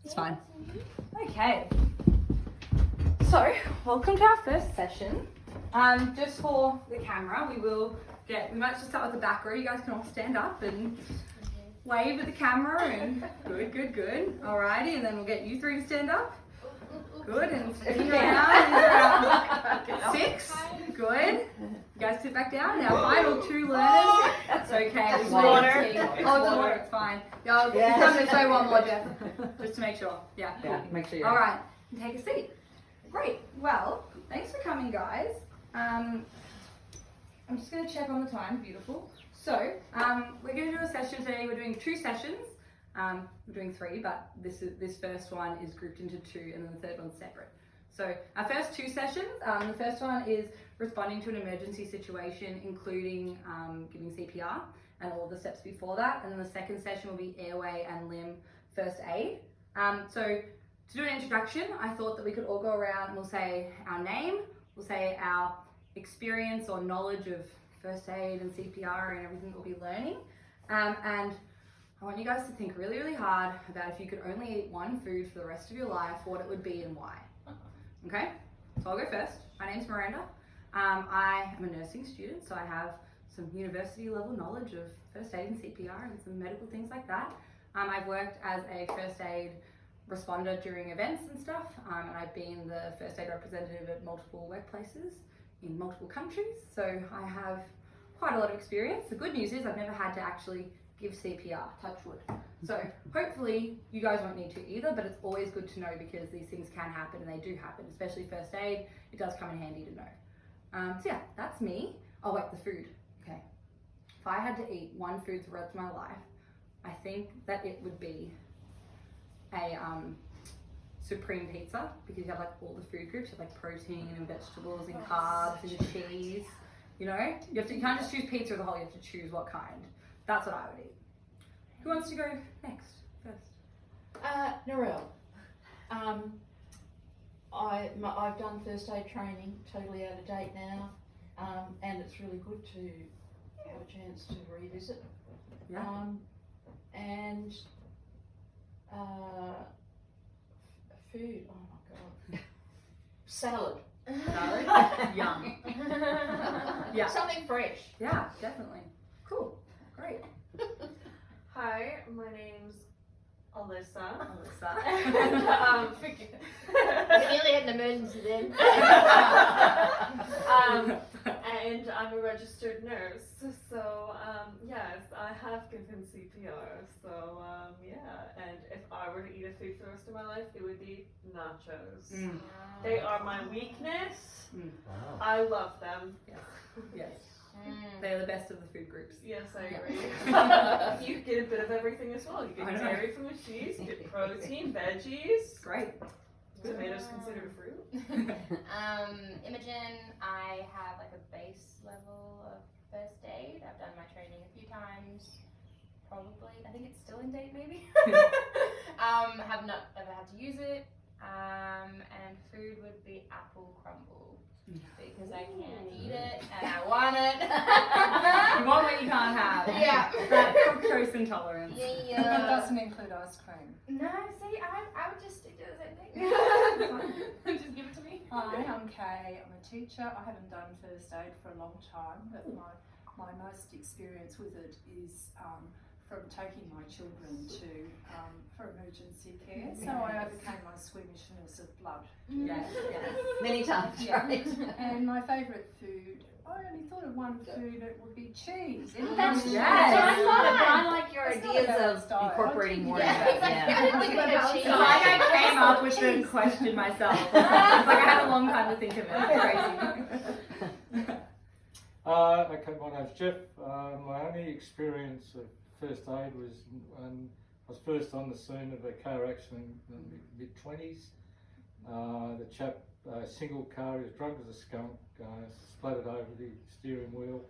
It's fine. Okay. So, welcome to our first session. Just for the camera, we might just start with the back row. You guys can all stand up and wave at the camera and good. Alrighty, and then we'll get you three to stand up. Good, and spin around. 6. Good. You guys sit back down. Now, final 2 learners. That's okay. That's water. Oh, it's water. It's fine. I'm going to say one more, Jeff, just to make sure. Yeah. Yeah, make sure All right. Take a seat. Great. Well, thanks for coming, guys. I'm just going to check on the time. Beautiful. So, we're going to do a session today. We're doing 2 sessions. We're doing 3, but this first one is grouped into 2, and then the third one's separate. So our first 2 sessions, the first one is responding to an emergency situation, including giving CPR and all the steps before that. And then the second session will be airway and limb first aid. So to do an introduction, I thought that we could all go around and we'll say our name, we'll say our experience or knowledge of first aid and CPR and everything that we'll be learning. And I want you guys to think really, really hard about if you could only eat one food for the rest of your life, what it would be and why. Okay, so I'll go first. My name's Miranda. I am a nursing student, so I have some university level knowledge of first aid and CPR and some medical things like that. I've worked as a first aid responder during events and stuff, and I've been the first aid representative at multiple workplaces in multiple countries, so I have quite a lot of experience. The good news is I've never had to actually give CPR, touch wood. So hopefully you guys won't need to either, but it's always good to know because these things can happen and they do happen, especially first aid. It does come in handy to know. So yeah, that's me. Oh wait, the food. Okay. If I had to eat one food for the rest of my life, I think that it would be a supreme pizza, because you have like all the food groups. You have like protein and vegetables and carbs and cheese. You know, you can't just choose pizza as a whole. You have to choose what kind. That's what I would eat. Who wants to go next, first? Narelle. I've done first aid training, totally out of date now, and it's really good to have a chance to revisit. Yeah. And food. Oh my god. Salad. Salad? Yum. Yeah. Something fresh. Yeah, definitely. Cool. Great. Hi, my name's Alyssa. Alyssa. And, We nearly had an emergency then. and I'm a registered nurse, so yes, I have given CPR. So yeah, and if I were to eat a food for the rest of my life, it would be nachos. Mm. They are my weakness. Mm. Wow. I love them. Yes. They're the best of the food groups. Yes, I agree. You get a bit of everything as well. You I get know. dairy from the cheese, you get protein, veggies. Great. Tomatoes considered a fruit. Imogen, I have like a base level of first aid. I've done my training a few times. Probably, I think it's still in date maybe. Have not ever had to use it. And food would be apple crumble. Because I can't eat it and I want it. You want what you can't have. Yeah. That fructose intolerance. Yeah. That doesn't include ice cream. No, see, I would just stick to the same thing. Just give it to me. Hi, I'm Kay. I'm a teacher. I haven't done first aid for a long time, but my most experience with it is from taking my children to for emergency care. So I overcame my squeamishness of blood. Yes, yes. Many times, Yeah. right? And my favourite food, I only thought of one food, it would be cheese. That's Yes. I like your It's not ideas about of style. incorporating more. Yeah, of exactly. that, I didn't think about It's cheese. like I came up with the question myself. It's like I had a long time to think of it. It's crazy. Okay, my name's Jeff. My only experience of first aid was when I was first on the scene of a car accident in the mid-20s. The chap, single car, he was drunk as a skunk, splattered over the steering wheel.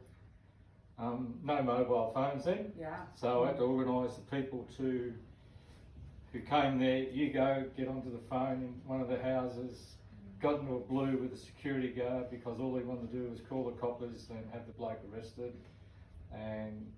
No mobile phones then, Yeah. so I had to organise the people who came there. You go, get onto the phone in one of the houses, got into a blue with the security guard because all he wanted to do was call the coppers and have the bloke arrested. And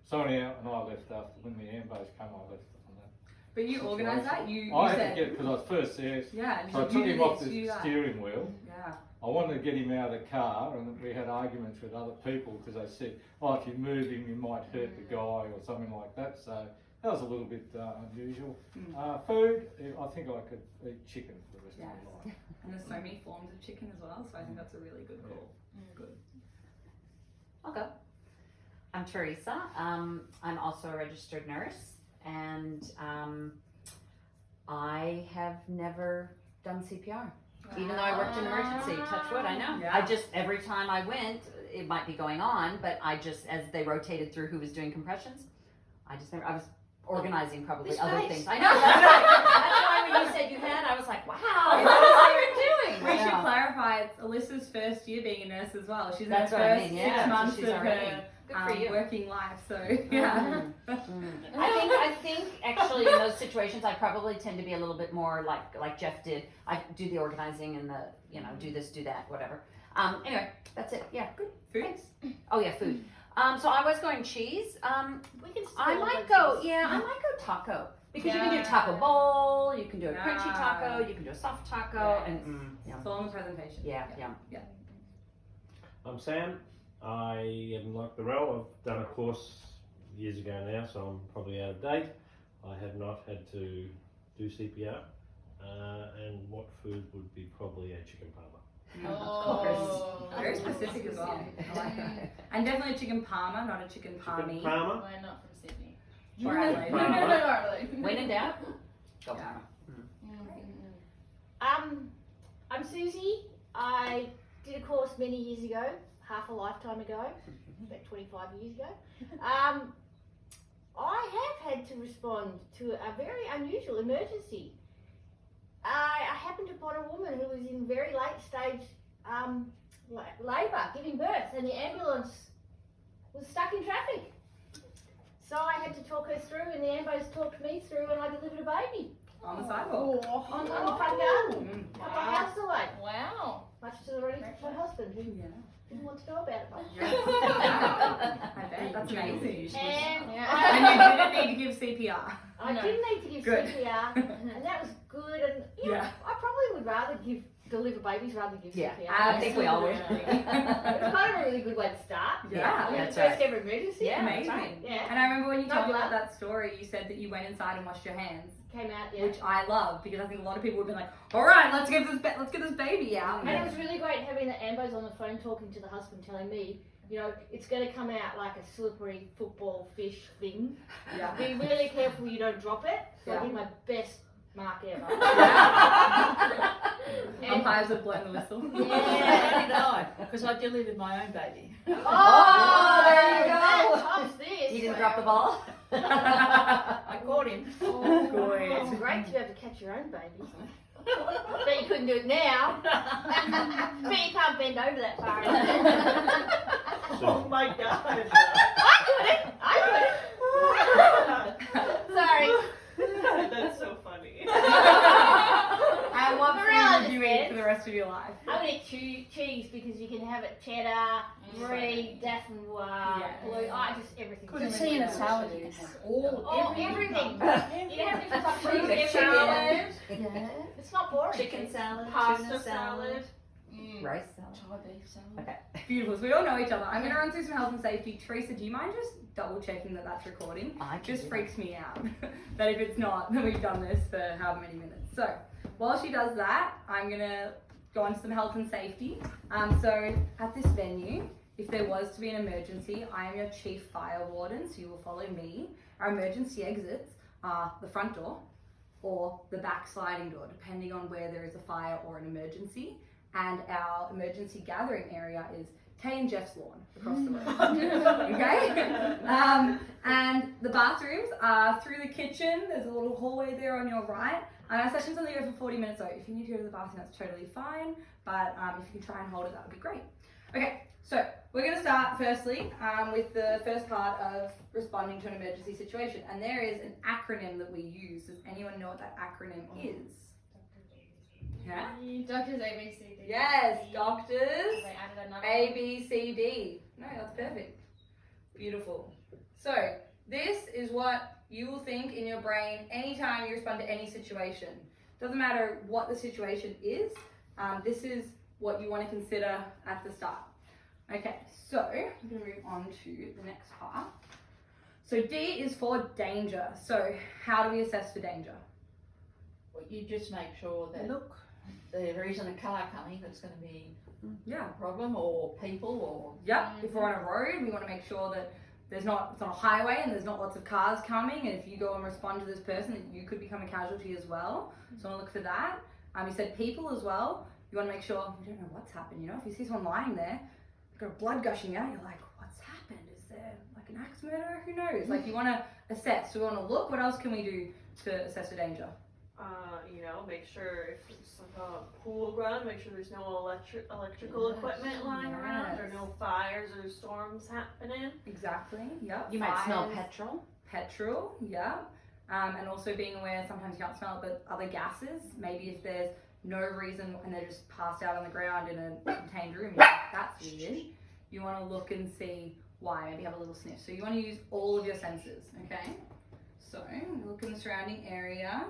so anyhow, and I left after when the ambos came. I left on that. But you organised that. You I had said, to get, because I was first there, yeah. And so I you took did him off this, you the that. steering wheel. Yeah. I wanted to get him out of the car, and we had arguments with other people because they said, "Oh, if you move him, you might hurt the guy or something like that." So that was a little bit unusual. Food, I think I could eat chicken for the rest of my life. And there's so many forms of chicken as well, so I think that's a really good call. Good. I'll go. I'm Teresa. I'm also a registered nurse, and I have never done CPR. Even though I worked in emergency, touch wood, I know. Yeah. I just, every time I went, it might be going on, but I just, as they rotated through who was doing compressions, I was organizing probably This other face. things. I know, that's why when you said you had, I was like, wow, what have you been We doing? should clarify, it's Alyssa's first year being a nurse as well. She's in That's her what I first mean, 6 yeah, so months she's of already- her Good for you. working life, so yeah. I think actually in those situations I probably tend to be a little bit more like Jeff did. I do the organizing and the, do this, do that, whatever. Anyway, that's it. Yeah, good. Food? Thanks. Oh yeah, food. So I was going cheese. We can I might go, I might go taco. Because you can do taco bowl, you can do a crunchy Yeah. taco, you can do a soft taco, Yes. and It's all in the presentation. yeah. I'm Sam. I am like the role. I've done a course years ago now, so I'm probably out of date. I have not had to do CPR. And what food would be probably a chicken parma. Oh. Very specific as well. I like that. And definitely a chicken parma, not a chicken palmy. Chicken parma. We're not from Sydney. Or Adelaide. Parma. When in doubt, go Yeah. I'm Susie. I did a course many years ago, half a lifetime ago, about 25 years ago. I have had to respond to a very unusual emergency. I happened upon a woman who was in very late stage labour, giving birth, and the ambulance was stuck in traffic. So I had to talk her through, and the ambulance talked me through, and I delivered a baby On the sidewalk. on the front garden, a couple of houses away. Wow. Much to the relief of my husband, who didn't want to know about it much. I bet. That's amazing. And And you didn't need to give CPR. I didn't need to give Good. CPR, and that was good. And Yeah. I probably would rather deliver babies rather than give Yeah. CPR. I think we all would. It was kind of a really good way to start. Yeah. That's First right. ever emergency. Yeah, that's Amazing. right. Yeah. And I remember when you No told me blood. about that story, you said that you went inside and washed your hands, Came out, yeah. which I love because I think a lot of people would be like, "All right, let's get this baby out." And it was really great having the ambos on the phone talking to the husband, telling me, it's going to come out like a slippery football fish thing. Yeah. Be really careful you don't drop it. So Yeah. I did my best mark ever. Umpires have blown the whistle. Yeah. Because I delivered my own baby. Oh, there you go. That tops this. You didn't drop the ball? I caught him. Good. It's great to be able to catch your own baby. Bet you couldn't do it now. Bet you can't bend over that far. So, my god. I couldn't. Sorry. That's so funny. And what Morale food would you is eat dead. for the rest of your life? I'm gonna cheese because you can have it cheddar, brie, dauphinoise, Yeah. blue. Just everything. Could tea and a salad you can have Everything. You have different types of Chicken cheese. salad. It's not boring. Chicken salad, Pasta tuna salad. rice salad. Thai beef salad. Okay. Beautiful. So we all know each other. I'm going to run through some health and safety. Teresa, do you mind just double checking that that's recording? I can Just do freaks me out that if it's not, then we've done this for how many minutes. So while she does that, I'm going to go on to some health and safety. So at this venue, if there was to be an emergency, I am your chief fire warden, so you will follow me. Our emergency exits are the front door or the back sliding door, depending on where there is a fire or an emergency. And our emergency gathering area is Kay and Jeff's lawn across the road. Okay? And the bathrooms are through the kitchen. There's a little hallway there on your right. And our sessions only go for 40 minutes, so if you need to go to the bathroom, that's totally fine. But if you can try and hold it, that would be great. Okay, so we're going to start firstly with the first part of responding to an emergency situation. And there is an acronym that we use. Does anyone know what that acronym is? Yeah? Doctors ABCD. Yes, doctors. They added another A, B, C, D. No, that's perfect. Beautiful. So, this is what you will think in your brain anytime you respond to any situation. Doesn't matter what the situation is, this is what you want to consider at the start. Okay, so I'm going to move on to the next part. So D is for danger. So how do we assess for danger? Well, you just make sure that there isn't a car coming that's going to be Yeah. a problem, or people, or Yep. If we're on a road, we want to make sure that it's not a highway and there's not lots of cars coming. And if you go and respond to this person, you could become a casualty as well. So I want to look for that. You said people as well. You want to make sure you don't know what's happened. You know, if you see someone lying there, got blood gushing out, you're like, what's happened? Is there like an axe murder? Who knows? Like you want to assess. So we want to look. What else can we do to assess for danger? Make sure if it's like a pool ground, make sure there's no electrical equipment lying around, or no fires or storms happening. Exactly. Yep. You might smell Fires. petrol. Petrol, yeah. And also being aware, sometimes you can't smell it, but other gases, maybe if there's no reason and they're just passed out on the ground in a contained room, you're like, that's weird. You want to look and see why, maybe have a little sniff. So you want to use all of your senses, okay? So look in the surrounding area.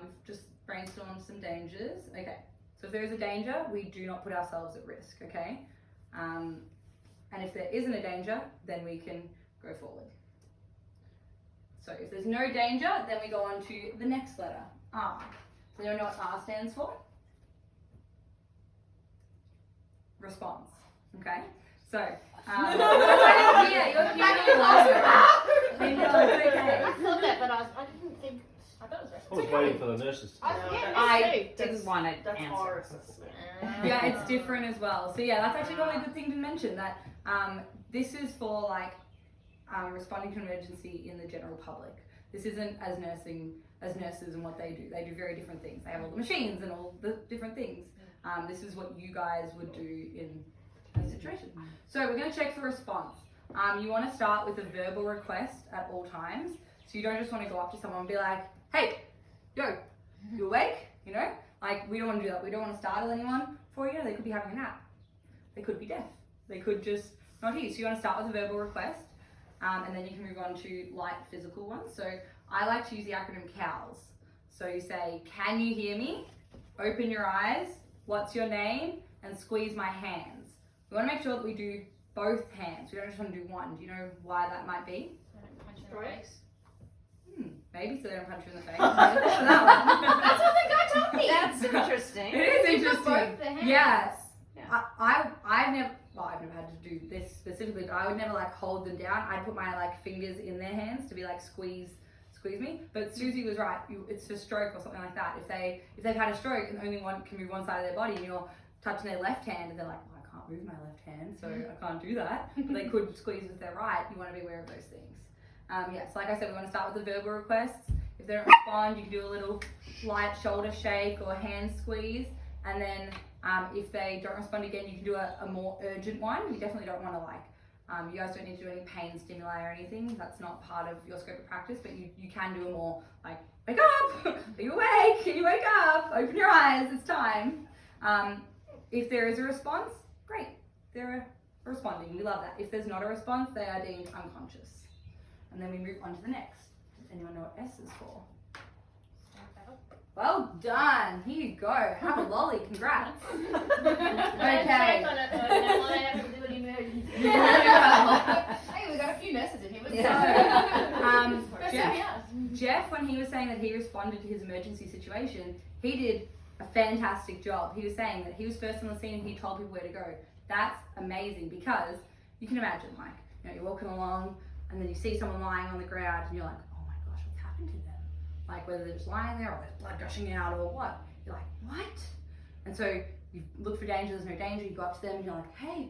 We've just brainstormed some dangers. Okay, so if there is a danger, we do not put ourselves at risk, okay? And if there isn't a danger, then we can go forward. So if there's no danger, then we go on to the next letter, R. So you know what R stands for? Response, okay? So, yeah, you're hearing okay. I thought that, but I didn't think. I thought it was I was waiting for the nurses to I didn't want to That's our answer. assessment. Yeah, it's different as well. So yeah, that's actually probably a good thing to mention, that this is for like responding to an emergency in the general public. This isn't as nurses and what they do. They do very different things. They have all the machines and all the different things. This is what you guys would do in a situation. So we're going to check for response. You want to start with a verbal request at all times. So you don't just want to go up to someone and be like, hey, yo, you awake? You know, like we don't want to do that. We don't want to startle anyone. For you know, they could be having a nap. They could be deaf. They could just not hear you. So you want to start with a verbal request, and then you can move on to light physical ones. So I like to use the acronym COWS. So you say, can you hear me? Open your eyes. What's your name? And squeeze my hands. We want to make sure that we do both hands. We don't just want to do one. Do you know why that might be? Punch in the face. Maybe so they don't punch you in the face. That That's what the guy told me. That's interesting. one. It is You put interesting. both the hands. Yes. Yeah. I've never had to do this specifically, but I would never like hold them down. I'd put my like fingers in their hands to be like squeeze me. But Susie was right. It's for stroke or something like that. If they've had a stroke and only one can move one side of their body, and you're touching their left hand, and they're like, well, I can't move my left hand, so I can't do that. But they could squeeze with their right. You want to be aware of those things. So like I said, we want to start with the verbal requests. If they don't respond, you can do a little light shoulder shake or hand squeeze. And then if they don't respond again, you can do a more urgent one. You definitely don't want to you guys don't need to do any pain stimuli or anything. That's not part of your scope of practice, but you can do a more like, wake up, are you awake? Can you wake up? Open your eyes, it's time. If there is a response, great. They're responding, we love that. If there's not a response, they are deemed unconscious. And then we move on to the next. Does anyone know what S is for? Well done. Here you go. Have a lolly. Congrats. Okay. Check on it, though. That might have to do an emergency. Hey, we got a few nurses in here. Jeff, when he was saying that he responded to his emergency situation, he did a fantastic job. He was saying that he was first on the scene and he told people where to go. That's amazing, because you can imagine, like, you're walking along and then you see someone lying on the ground and you're like, oh my gosh, what's happened to them? Like, whether they're just lying there or there's blood gushing out or what. You're like, what? And so you look for danger, there's no danger, you go up to them and you're like, hey,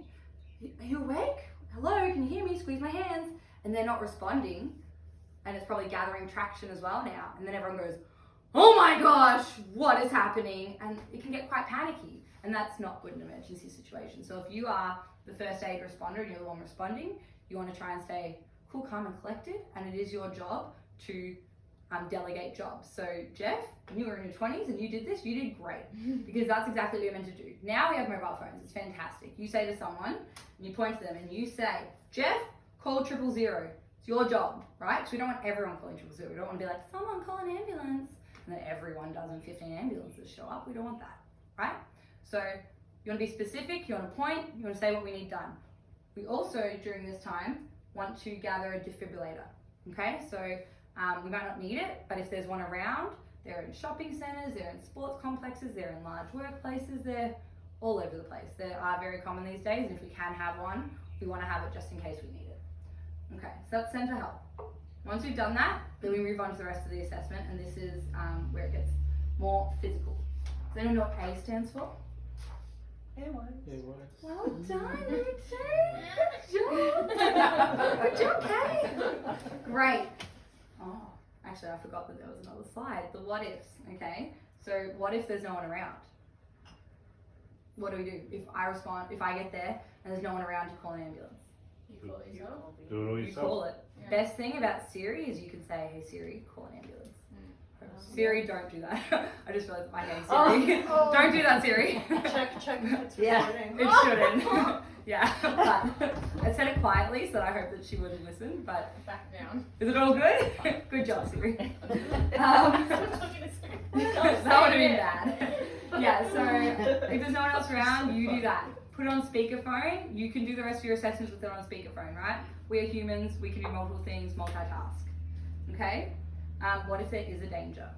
are you awake? Hello, can you hear me? Squeeze my hands. And they're not responding, and it's probably gathering traction as well now. And then everyone goes, oh my gosh, what is happening? And it can get quite panicky, and that's not good in an emergency situation. So if you are the first aid responder and you're the one responding, you want to try and stay cool, calm, and collected, and it is your job to delegate jobs. So Jeff, when you were in your 20s and you did this, you did great, because that's exactly what you're meant to do. Now we have mobile phones, it's fantastic. You say to someone, and you point to them and you say, Jeff, call 000. It's your job, right? Because we don't want everyone calling 000. We don't want to be like, someone call an ambulance, and then everyone does and 15 ambulances show up. We don't want that, right? So you want to be specific, you want to point, you want to say what we need done. We also, during this time, want to gather a defibrillator, okay? So we might not need it, but if there's one around, they're in shopping centres, they're in sports complexes, they're in large workplaces, they're all over the place. They are very common these days, and if we can have one, we want to have it just in case we need it. Okay, so that's send for help. Once we've done that, then we move on to the rest of the assessment, and this is where it gets more physical. Does anyone know what A stands for? Airways. Well done, Lucy. Good job. Good job, Kay. Great. Oh, actually, I forgot that there was another slide. The what ifs. Okay. So, what if there's no one around? What do we do? If I get there and there's no one around to call an ambulance? You call it yourself. Do it all You yourself. call it. Yeah. Best thing about Siri is you can say, "Hey Siri, call an ambulance." Siri, don't do that. I just realized my hey Siri. Don't do that, Siri. Check if it's Yeah. recording. It shouldn't. Yeah, but I said it quietly, so I hope that she wouldn't listen. But Back down. is it all good? Good job, Siri. That That would have been bad. Yeah, so if there's no one else around, you do that. Put it on speakerphone. You can do the rest of your assessments with it on speakerphone, right? We are humans. We can do multiple things, multitask. Okay? What if there is a danger?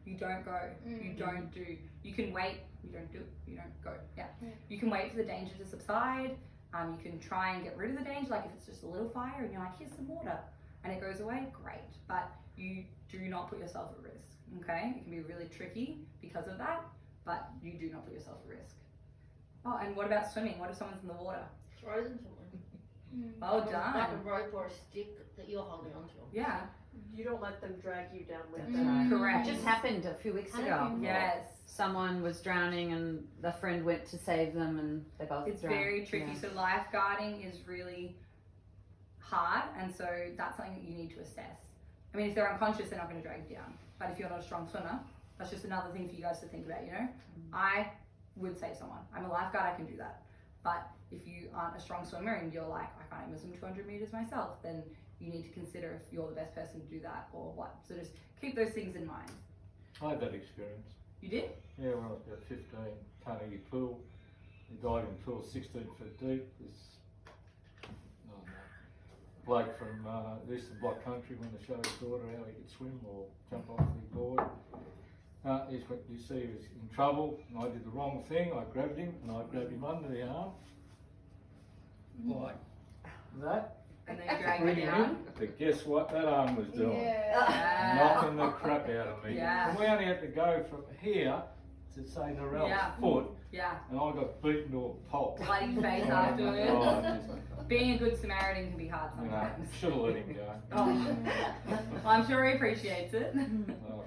You don't go. You don't do. You can wait. You don't do. You don't go. Yeah. You can wait for the danger to subside. You can try and get rid of the danger. Like if it's just a little fire and you're like, here's some water, and it goes away, great. But you do not put yourself at risk. Okay? It can be really tricky because of that, but you do not put yourself at risk. Oh, and what about swimming? What if someone's in the water? Throw them something. Well Like done. a rope or a stick that you're holding onto. Yeah. You don't let them drag you down with That's them. right. Correct. It just happened a few weeks ago. Yes. Someone was drowning and a friend went to save them and they both It's drowned. very tricky. Yeah. So lifeguarding is really hard, and so that's something that you need to assess. I mean, if they're unconscious, they're not going to drag you down. But if you're not a strong swimmer, that's just another thing for you guys to think about, you know? I would save someone. I'm a lifeguard, I can do that. But if you aren't a strong swimmer and you're like, I can't even swim 200 meters myself, then you need to consider if you're the best person to do that or what. So just keep those things in mind. I had that experience. You did? Yeah, when I was about 15, Carnegie Pool, the diving pool 16 foot deep. This bloke from the Eastern Bloc country when they showed his daughter how he could swim or jump off the board. You see he was in trouble, and I did the wrong thing. I grabbed him and I grabbed him under the arm, like that. And then drag Bring you him down. in. But guess what that arm was doing? Yeah. Knocking the crap out of me. Yeah. And we only had to go from here to say Narelle's Yeah. foot, Yeah. and I got beaten to a pulp. Bloody face Oh, afterwards. just, Being a good Samaritan can be hard you know, sometimes. should have let him go. Oh. Well, I'm sure he appreciates it. Oh.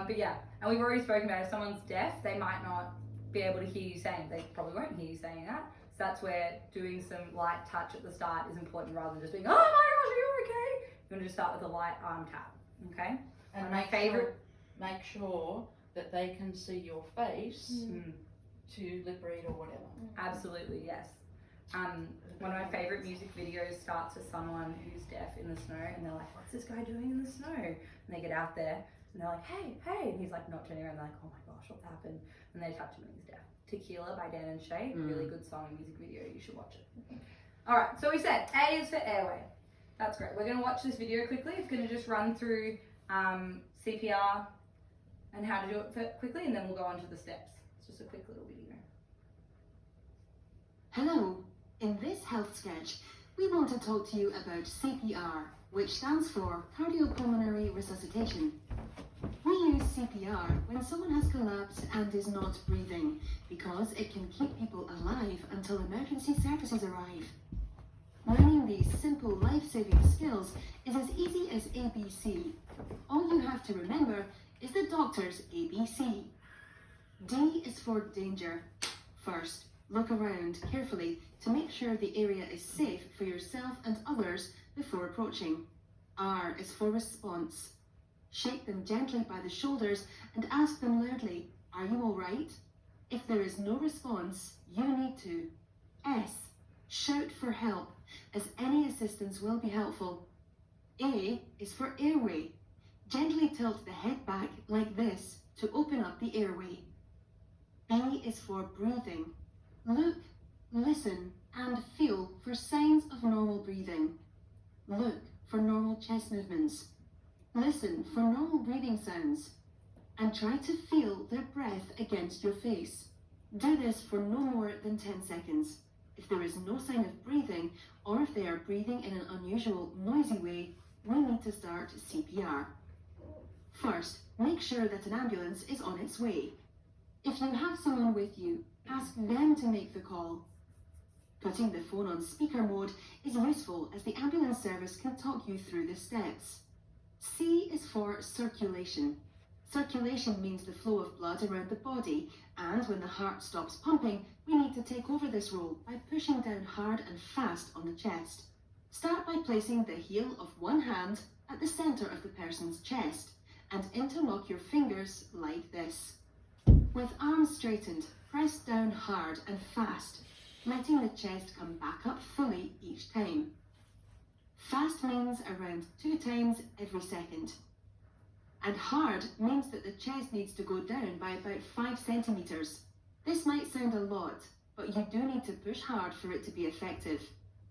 But yeah, and we've already spoken about if someone's deaf, they might not be able to hear you saying, they probably won't hear you saying that. So that's where doing some light touch at the start is important rather than just being, oh my gosh, are you okay? You want to just start with a light arm tap, okay? And my favourite- make sure that they can see your face Mm, to lip read or whatever. absolutely, yes. One of my favourite music videos starts with someone who's deaf in the snow and they're like, what's this guy doing in the snow? And they get out there and they're like, hey, hey, and he's like not turning around, they're like, oh my gosh, what's happened? And they touch him and he's deaf. Tequila by Dan and Shay, really good song and music video, you should watch it. Alright, so we said A is for airway. That's great. We're going to watch this video quickly. It's going to just run through CPR and how to do it quickly, and then we'll go on to the steps. It's just a quick little video. Hello, in this health sketch, we want to talk to you about CPR, which stands for cardiopulmonary resuscitation. We use CPR when someone has collapsed and is not breathing, because it can keep people alive until emergency services arrive. Learning these simple life-saving skills is as easy as ABC. All you have to remember is the doctor's ABC. D is for danger. First, look around carefully to make sure the area is safe for yourself and others before approaching. R is for response. Shake them gently by the shoulders and ask them loudly, are you all right? If there is no response, you need to. S, shout for help. as any assistance will be helpful. A is for airway. Gently tilt the head back like this to open up the airway. B is for breathing. Look, listen, and feel for signs of normal breathing. Look for normal chest movements. Listen for normal breathing sounds. And try to feel their breath against your face. Do this for no more than 10 seconds. If there is no sign of breathing, or if they are breathing in an unusual, noisy way, we need to start CPR. First, make sure that an ambulance is on its way. If you have someone with you, ask them to make the call. Putting the phone on speaker mode is useful as the ambulance service can talk you through the steps. C is for circulation. Circulation means the flow of blood around the body, and when the heart stops pumping, we need to take over this role by pushing down hard and fast on the chest. Start by placing the heel of one hand at the center of the person's chest and interlock your fingers like this. With arms straightened, press down hard and fast, letting the chest come back up fully each time. Fast means around 2 times every second. And hard means that the chest needs to go down by about 5 centimeters. This might sound a lot, but you do need to push hard for it to be effective.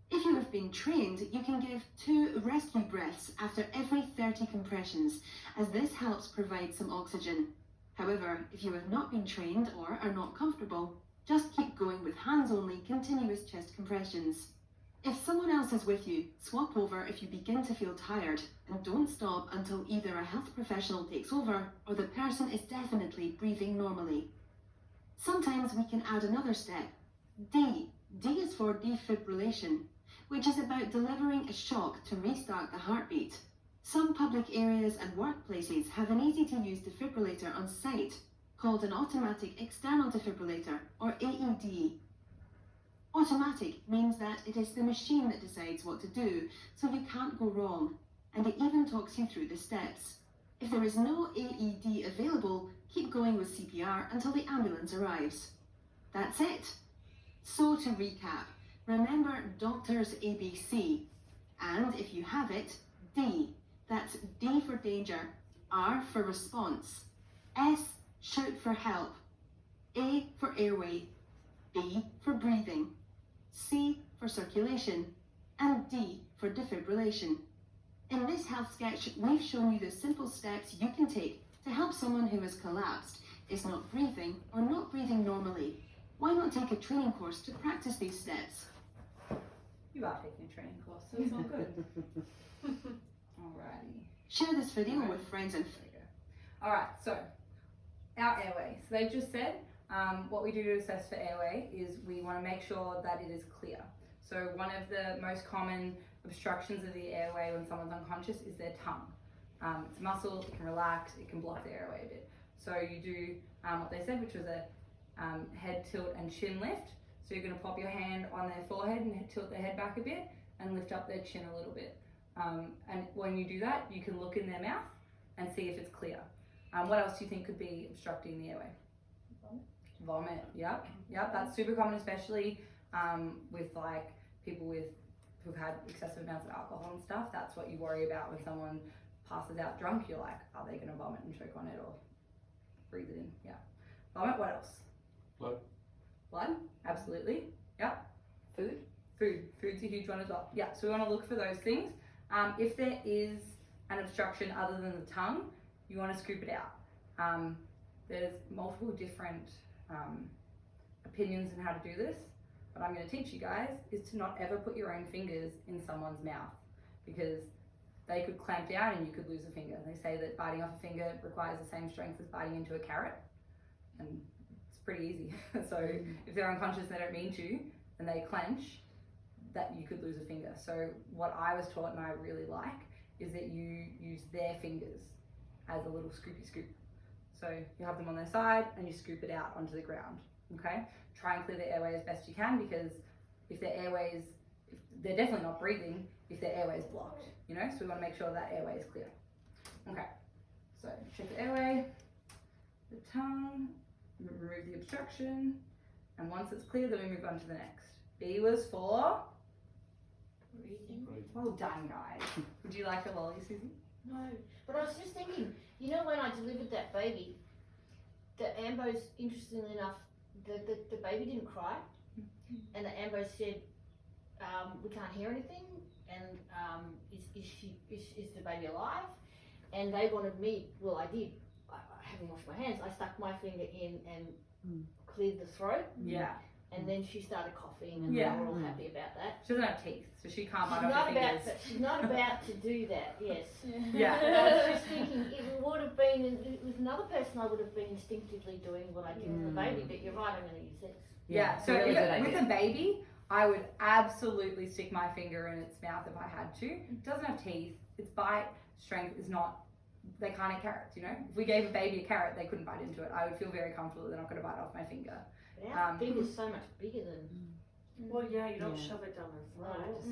If you have been trained, you can give 2 rescue breaths after every 30 compressions, as this helps provide some oxygen. However, if you have not been trained or are not comfortable, just keep going with hands-only continuous chest compressions. If someone else is with you, swap over if you begin to feel tired, and don't stop until either a health professional takes over or the person is definitely breathing normally. Sometimes we can add another step. D. D is for defibrillation, which is about delivering a shock to restart the heartbeat. Some public areas and workplaces have an easy-to-use defibrillator on site, called an automatic external defibrillator, or AED. Automatic means that it is the machine that decides what to do, so you can't go wrong, and it even talks you through the steps. If there is no AED available, keep going with CPR until the ambulance arrives. That's it. So to recap, remember doctor's ABC, and if you have it, D. That's D for danger, R for response, S, shout for help, A for airway, B for breathing, C for circulation, and D for defibrillation. In this health sketch, we've shown you the simple steps you can take to help someone who has collapsed, is not breathing, or not breathing normally. Why not take a training course to practice these steps? You are taking a training course, so it's all good. Alrighty. Share this video with friends and There we go. Alright, so our airway. So they've just said what we do to assess for airway is we want to make sure that it is clear. So one of the most common obstructions of the airway when someone's unconscious is their tongue. It's a muscle, it can relax, it can block the airway a bit. So you do what they said, which was a head tilt and chin lift. So you're going to pop your hand on their forehead and tilt their head back a bit and lift up their chin a little bit. And when you do that, you can look in their mouth and see if it's clear. What else do you think could be obstructing the airway? Vomit. Yep. That's super common, especially with like people who've had excessive amounts of alcohol and stuff. That's what you worry about when someone passes out drunk. You're like, are they going to vomit and choke on it or breathe it in? Yeah. Vomit. What else? Blood. Absolutely. Yep. Food's a huge one as well. Yeah. So we want to look for those things. If there is an obstruction other than the tongue, you want to scoop it out. There's multiple different opinions on how to do this. What I'm going to teach you guys is to not ever put your own fingers in someone's mouth, because they could clamp down and you could lose a finger. They say that biting off a finger requires the same strength as biting into a carrot, and it's pretty easy. So if they're unconscious, they don't mean to, and they clench, that you could lose a finger. So what I was taught and I really like is that you use their fingers as a little scoopy scoop. So you have them on their side and you scoop it out onto the ground, okay? Try and clear the airway as best you can, because if their airways, they're definitely not breathing if their airway is blocked, you know? So we want to make sure that airway is clear. Okay, so check the airway, the tongue, remove the obstruction, and once it's clear, then we move on to the next. B was for Breathing. Well done, guys. Would you like a lolly, Susie? No, but I was just thinking, you know, when I delivered that baby, the ambos, interestingly enough, the baby didn't cry, and the ambos said, we can't hear anything, and is the baby alive? And they wanted me. Well, I did. I haven't washed my hands. I stuck my finger in and cleared the throat. Yeah. And then she started coughing, and Yeah. they were all happy about that. She doesn't have teeth, so she can't She's bite off not her about fingers. she's not about to do that. Yes. Yeah. But I was just thinking, it would have been with another person. I would have been instinctively doing what I did with the baby. But you're right. I'm going to use this. Yeah, so really if good with idea. a baby, I would absolutely stick my finger in its mouth if I had to. It doesn't have teeth. Its bite strength is not, they can't eat carrots, you know? If we gave a baby a carrot, they couldn't bite into it. I would feel very comfortable that they're not going to bite off my finger. But our finger's so much bigger than. Well, yeah, you don't Yeah. shove it down their throat.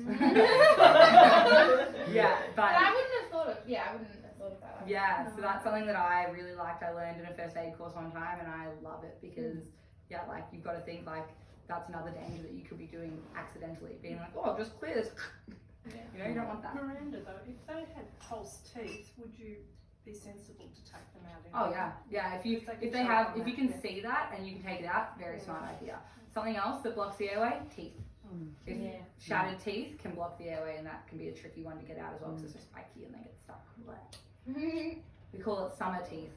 Yeah, But I but wouldn't have thought of. Yeah, I wouldn't have thought of that. yeah, so that's something that I really liked. I learned in a first aid course one time and I love it because, yeah, like you've got to think like that's another danger that you could be doing accidentally. Being like, oh, just clear this. You know, you don't want that. Miranda, though, if they had false teeth, would you be sensible to take them out? Oh yeah, yeah. If you can see that and you can take it out, very smart idea. Something else that blocks the airway, teeth. If shattered teeth can block the airway, and that can be a tricky one to get out as well because it's so spiky and they get stuck. We call it summer teeth.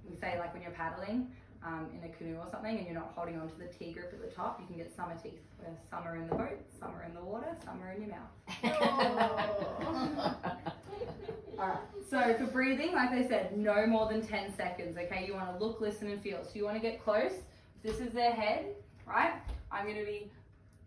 We say like when you're paddling in a canoe or something and you're not holding onto the T grip at the top, you can get summer teeth. Where some are in the boat, some are in the water, some are in your mouth. Alright, so for breathing, like I said, no more than 10 seconds, okay? You want to look, listen and feel. So you want to get close. This is their head, right? I'm going to be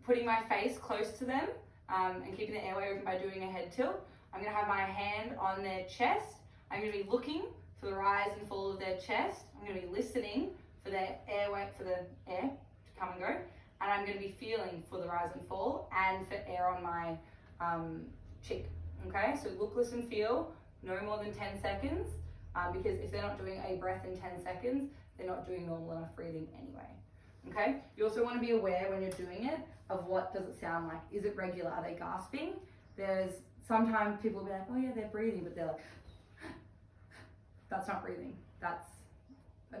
putting my face close to them and keeping the airway open by doing a head tilt. I'm going to have my hand on their chest. I'm going to be looking for the rise and fall of their chest. I'm going to be listening for their airway, for the air to come and go. And I'm going to be feeling for the rise and fall and for air on my cheek. Okay, so look, listen, feel, no more than 10 seconds because if they're not doing a breath in 10 seconds, they're not doing normal enough breathing anyway. Okay, you also want to be aware when you're doing it of what does it sound like. Is it regular? Are they gasping? There's sometimes people will be like, oh yeah, they're breathing, but they're like, that's not breathing. That's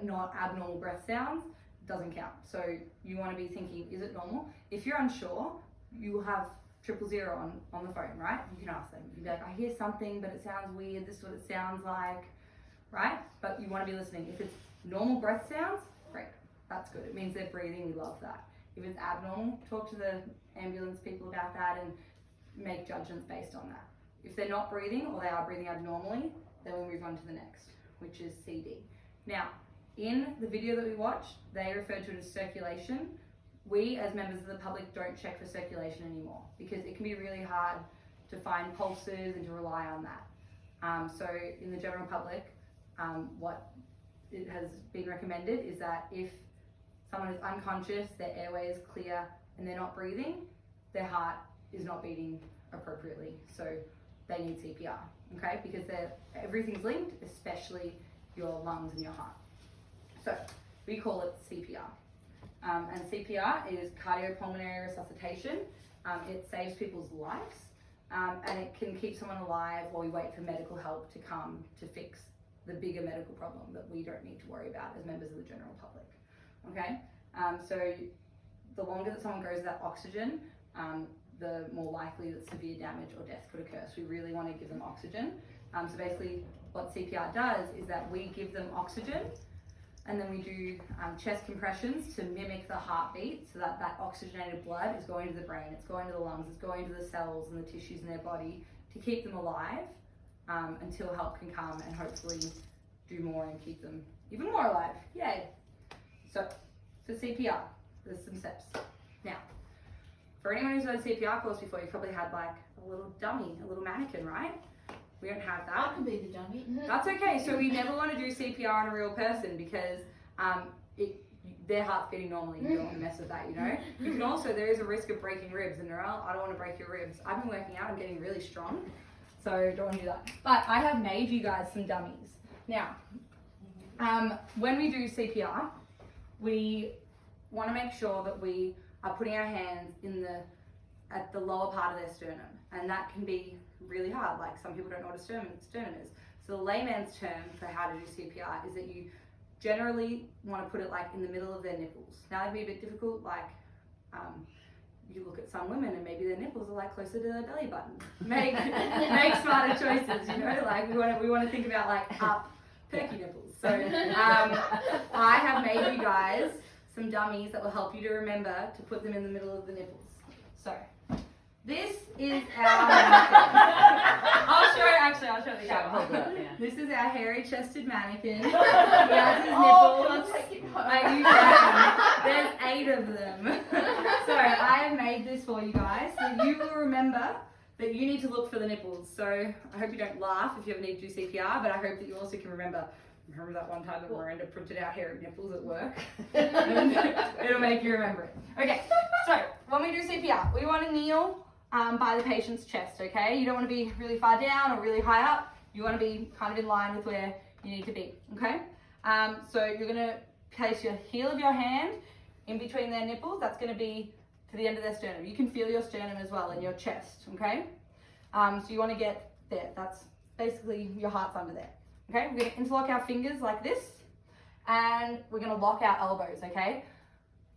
not abnormal breath sounds. Doesn't count. So you want to be thinking, is it normal? If you're unsure, you will have 000 on the phone, right? You can ask them. You'll be like, I hear something, but it sounds weird. This is what it sounds like, right? But you want to be listening. If it's normal breath sounds, great. That's good. It means they're breathing. We love that. If it's abnormal, talk to the ambulance people about that and make judgments based on that. If they're not breathing or they are breathing abnormally, then we'll move on to the next, which is CD. Now, in the video that we watched, they referred to it as circulation. We, as members of the public, don't check for circulation anymore because it can be really hard to find pulses and to rely on that. So in the general public, what it has been recommended is that if someone is unconscious, their airway is clear, and they're not breathing, their heart is not beating appropriately. So they need CPR, okay? Because everything's linked, especially your lungs and your heart. So we call it CPR. And CPR is cardiopulmonary resuscitation. It saves people's lives and it can keep someone alive while we wait for medical help to come to fix the bigger medical problem that we don't need to worry about as members of the general public. Okay, so the longer that someone goes without oxygen, the more likely that severe damage or death could occur. So we really want to give them oxygen. So basically what CPR does is that we give them oxygen and then we do chest compressions to mimic the heartbeat so that that oxygenated blood is going to the brain, it's going to the lungs, it's going to the cells and the tissues in their body to keep them alive until help can come and hopefully do more and keep them even more alive. Yay! So for CPR, there's some steps. Now, for anyone who's done a CPR course before, you've probably had like a little dummy, a little mannequin, right? We don't have that. I can be the dummy. That's okay. So we never want to do CPR on a real person because their heart's beating normally. You don't want to mess with that, you know. You can also, there is a risk of breaking ribs. And Narelle, I don't want to break your ribs. I've been working out. I'm getting really strong. So don't want to do that. But I have made you guys some dummies. Now, when we do CPR, we want to make sure that we are putting our hands at the lower part of their sternum. and that can be really hard. Like some people don't know what a sternum is. So the layman's term for how to do CPR is that you generally want to put it like in the middle of their nipples. Now that can be a bit difficult, like you look at some women and maybe their nipples are like closer to their belly button. Make smarter choices, you know, like we want to think about like up perky nipples. So I have made you guys some dummies that will help you to remember to put them in the middle of the nipples. So this is our I'll show the camera. This is our hairy chested mannequin. He has his nipples. There's 8 of them. So I have made this for you guys so you will remember that you need to look for the nipples. So I hope you don't laugh if you ever need to do CPR, but I hope that you also can remember that one time that Miranda printed out hairy nipples at work? It'll make you remember it. Okay, so when we do CPR, we want to kneel by the patient's chest, okay? You don't want to be really far down or really high up. You want to be kind of in line with where you need to be, okay? So you're going to place your heel of your hand in between their nipples. That's going to be to the end of their sternum. You can feel your sternum as well in your chest, okay? So you want to get there. That's basically your heart's under there. Okay, we're going to interlock our fingers like this, and we're going to lock our elbows, okay?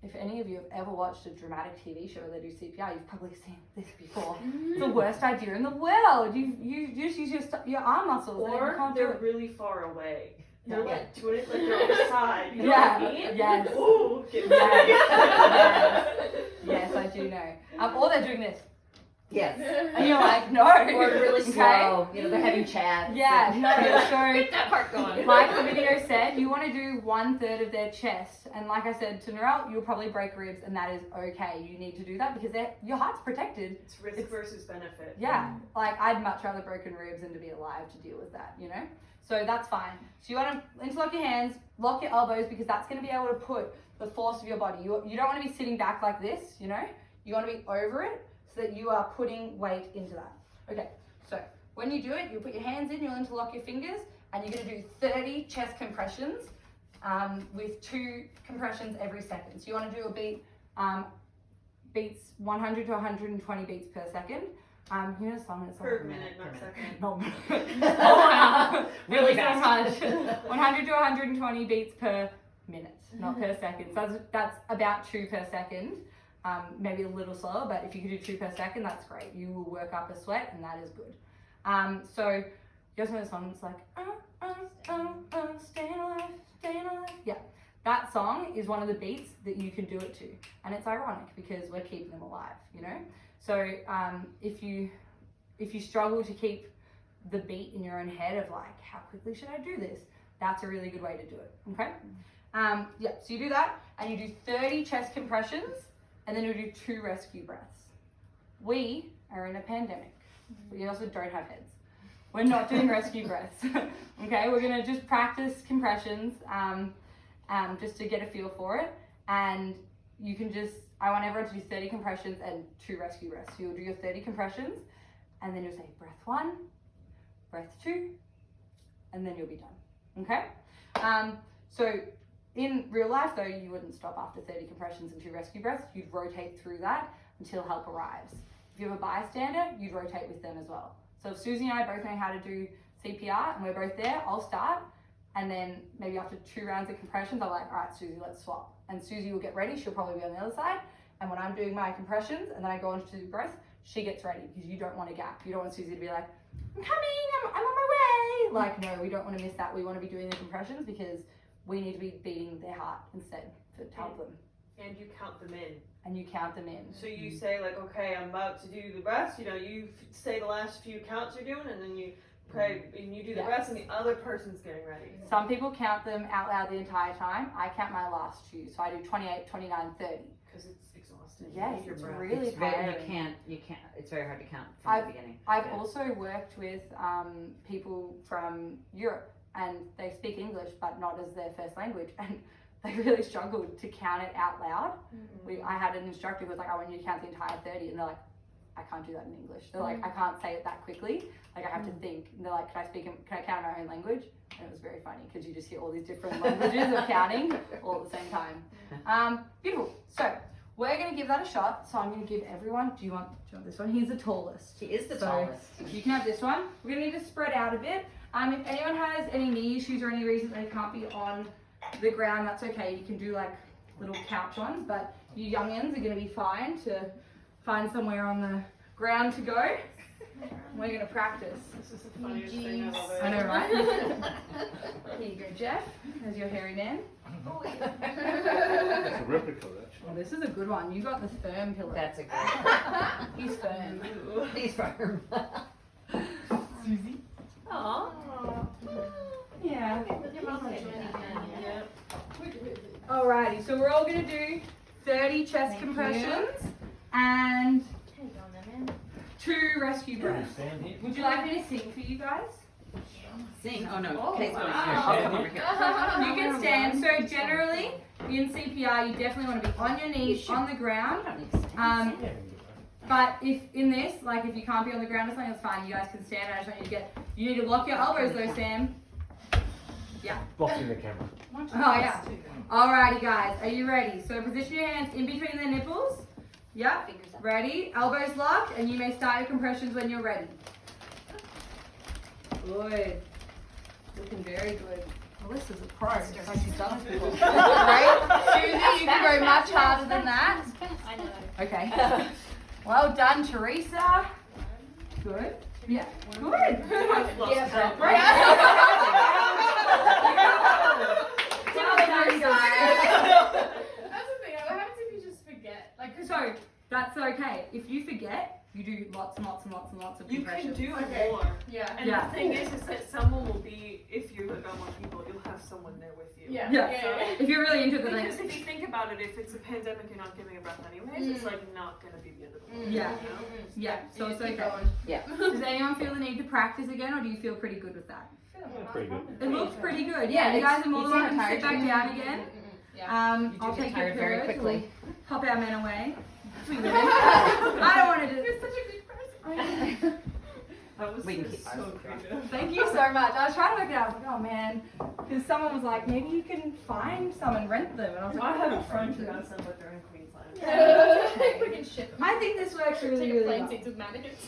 If any of you have ever watched a dramatic TV show where they do CPR, you've probably seen this before. It's the worst idea in the world. You just use your arm muscles. Or they're really far away. They're Yeah. like doing it like they're on the side. You know Yeah, what I mean? yes. Ooh, get Yes, I do know. Or they're doing this. Yes. And you're like, no. Or really Okay? slow. You know, they're having chats. Yeah, no, so Keep that part going. like the video said, you want to do 1/3 of their chest. And like I said to Narelle, you'll probably break ribs, and that is okay. You need to do that because your heart's protected. It's risk versus benefit. Yeah, like I'd much rather broken ribs than to be alive to deal with that, you know? So that's fine. So you want to interlock your hands, lock your elbows, because that's going to be able to put the force of your body. You don't want to be sitting back like this, you know? You want to be over it so that you are putting weight into that. Okay, so when you do it, you'll put your hands in, you'll interlock your fingers, and you're going to do 30 chest compressions with 2 compressions every second. So you want to do a beat, beats 100 to 120 beats per second. You know, some it's Per minute, not second. No. Oh, wow. Really fast. fast. 100 to 120 beats per minute, not per second. So that's about 2 per second. Maybe a little slower, but if you can do 2 per second, that's great. You will work up a sweat, and that is good. So you guys know the song that's like, staying alive, staying alive. Yeah, that song is one of the beats that you can do it to, and it's ironic because we're keeping them alive, you know. So if you struggle to keep the beat in your own head of like, how quickly should I do this? That's a really good way to do it. Okay. Yeah. So you do that, and you do 30 chest compressions. And then you'll do 2 rescue breaths. We are in a pandemic. We also don't have heads. We're not doing rescue breaths. Okay, we're gonna just practice compressions just to get a feel for it. And you can I want everyone to do 30 compressions and 2 rescue breaths. So you'll do your 30 compressions, and then you'll say breath 1, breath 2, and then you'll be done. Okay? So in real life, though, you wouldn't stop after 30 compressions and 2 rescue breaths. You'd rotate through that until help arrives. If you have a bystander, you'd rotate with them as well. So if Susie and I both know how to do CPR and we're both there, I'll start. And then maybe after 2 rounds of compressions, I'm like, all right, Susie, let's swap. And Susie will get ready. She'll probably be on the other side. And when I'm doing my compressions and then I go on to do breath, she gets ready because you don't want a gap. You don't want Susie to be like, I'm coming, I'm on my way. Like, no, we don't want to miss that. We want to be doing the compressions because we need to be beating their heart instead to help them. And you count them in. And you count them in. So you say like, okay, I'm about to do the rest. You know, you say the last few counts you're doing, and then you pray and you do the rest, and the other person's getting ready. Some people count them out loud the entire time. I count my last 2, so I do 28, 29, 30. Because it's exhausting. Yes, Your it's breath. really tiring. You can't, it's very hard to count from the beginning. I've also worked with people from Europe, and they speak English but not as their first language, and they really struggled to count it out loud. I had an instructor who was like, I want you to count the entire 30, and they're like, I can't do that in English. They're like, I can't say it that quickly. Like, I have to think. And they're like, can I count in my own language? And it was very funny because you just hear all these different languages of counting all at the same time. Beautiful. So we're going to give that a shot. So I'm going to give everyone, do you want this one? He's the tallest. He is the So, tallest. You can have this one. We're going to need to spread out a bit. If anyone has any knee issues or any reason they can't be on the ground, that's okay. You can do like little couch ones, but you youngins are going to be fine to find somewhere on the ground to go. We're going to practice. This is the funniest thing I've ever. I know, right? Here you go, Jeff. There's your hairy man. It's a replica, actually. Oh, this is a good one. You got the firm pillow. That's a good He's firm. one. He's firm. Susie. Aww. Yeah. Yeah. Alrighty, so we're all going to do 30 chest compressions and 2 rescue breaths. Stand here. Would you like me to sing for you guys? Sing. Oh no. Oh, Kate's wow. going to I'll come over here. You can stand. So generally, in CPR, you definitely want to be on your knees, on the ground. But if in this, like if you can't be on the ground or something, that's fine. You guys can stand. I just want you to you need to lock your elbows though, Sam. Yeah. Blocking the camera. Oh yeah. Alrighty guys, are you ready? So position your hands in between the nipples. Yep. Ready? Elbows locked, and you may start your compressions when you're ready. Good. Looking very good. Melissa's a pro. It's like she's done it before. Right? Susie, you can go much harder than that. I know. Okay. Well done, Teresa. Good. Yeah. Good. Yeah. Right. Well done, guys. That's the thing. What happens if you just forget? Like, So that's okay. If you forget, you do lots and lots and lots and lots of You can compressions. do Okay. more. yeah. And Yeah. the thing is that someone will be, if you've got more people, you'll have someone there with you. Yeah. Yeah. If you're really into the Because thing. if you think about it, if it's a pandemic, you're not giving a breath anyways, it's like not going to be the end of the world. Yeah. You know? Yeah. So it's Keep okay. going. Does anyone feel the need to practice again, or do you feel pretty good with that? Pretty good. It looks pretty good. Yeah. You guys are more than welcome to sit back down again. Yeah. I'll get take your tired very pillows. quickly. We'll hop our men away. I don't want to do. You're such a good person. That was We can just keep so ours. creative. Thank you so much. I was trying to work it out. I was like, oh man, because someone was like, maybe you can find some and rent them, and I was like, I have "Oh, a friend who has them, but they're in Queensland. We can ship them. I think this works really, Take a really plane well. seats with mannequins.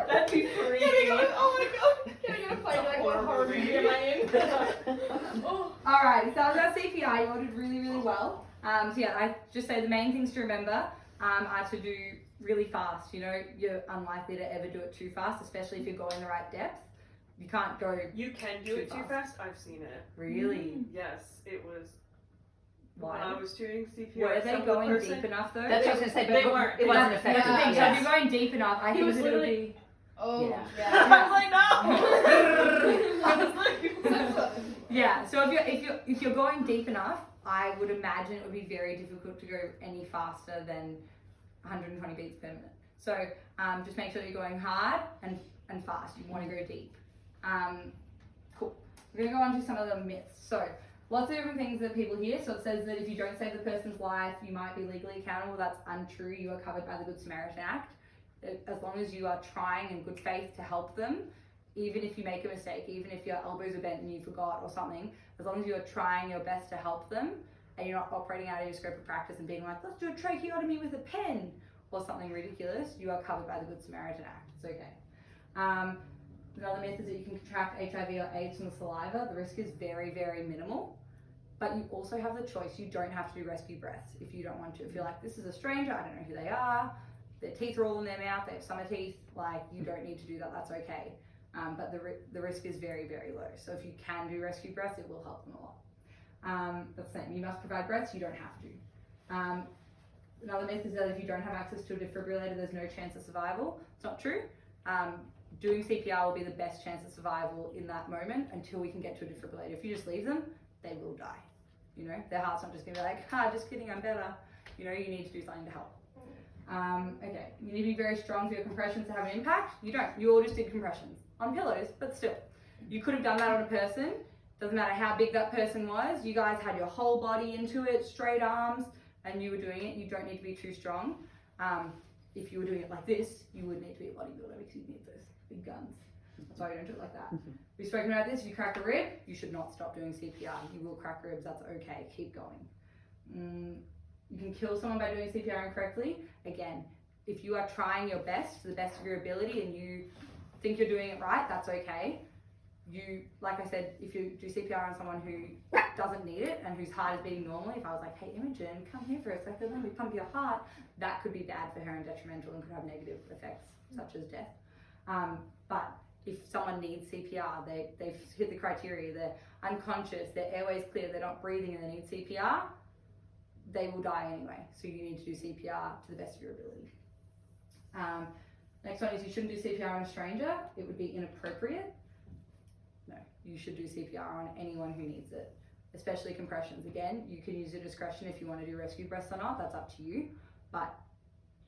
That'd be free. Oh my god. Getting on a plane like, what horror movie am I in? Oh. Alright, so that was our CPI. You ordered really, really well. So yeah, I just say the main things to remember are to do really fast. You know, you're unlikely to ever do it too fast, especially if you're going the right depth. You can't go You can do it too fast. I've seen it. really Yes, it was. When I wild. was doing CPR, Were they some going person, deep enough though? That's what I was going to say, They but weren't. it wasn't That's effective. the thing. So Yeah. if you're going deep enough, I He think was that it'll literally- be. Oh, Yeah. yeah. I was like, no. I was like, Yeah, so if you're going deep enough, I would imagine it would be very difficult to go any faster than 120 beats per minute. So just make sure you're going hard and fast. You want to go deep. Cool. We're going to go on to some of the myths. So lots of different things that people hear. So it says that if you don't save the person's life, you might be legally accountable. That's untrue. You are covered by the Good Samaritan Act. As long as you are trying in good faith to help them, even if you make a mistake, even if your elbows are bent and you forgot or something, as long as you are trying your best to help them and you're not operating out of your scope of practice and being like, let's do a tracheotomy with a pen or something ridiculous, you are covered by the Good Samaritan Act. It's okay. Another myth is that you can contract HIV or AIDS from the saliva. The risk is very, very minimal. But you also have the choice. You don't have to do rescue breaths if you don't want to. If you're like, this is a stranger, I don't know who they are, their teeth are all in their mouth, they have summer teeth, like you don't need to do that, that's okay. But the risk is very, very low. So if you can do rescue breaths, it will help them a lot. That's the same. You must provide breaths, you don't have to. Another myth is that if you don't have access to a defibrillator, there's no chance of survival. It's not true. Doing CPR will be the best chance of survival in that moment until we can get to a defibrillator. If you just leave them, they will die. You know, their heart's not just gonna be like, just kidding, I'm better. You know, you need to do something to help. Okay, you need to be very strong for your compressions to have an impact. You don't. You all just did compressions on pillows, but still. You could have done that on a person. Doesn't matter how big that person was. You guys had your whole body into it, straight arms, and you were doing it. You don't need to be too strong. If you were doing it like this, you would need to be a bodybuilder because you'd need those big guns. That's why you don't do it like that. We've spoken about this. If you crack a rib, you should not stop doing CPR. You will crack ribs. That's okay. Keep going. you can kill someone by doing CPR incorrectly. Again, if you are trying your best to the best of your ability and you think you're doing it right, that's okay. You, like I said, if you do CPR on someone who doesn't need it and whose heart is beating normally, if I was like, hey Imogen, come here for a second, let me pump your heart, that could be bad for her and detrimental and could have negative effects such as death. But if someone needs CPR, they've hit the criteria, they're unconscious, their airway's clear, they're not breathing and they need CPR, they will die anyway. So you need to do CPR to the best of your ability. Next one is you shouldn't do CPR on a stranger. It would be inappropriate. No, you should do CPR on anyone who needs it, especially compressions. Again, you can use your discretion if you want to do rescue breaths or not, that's up to you, but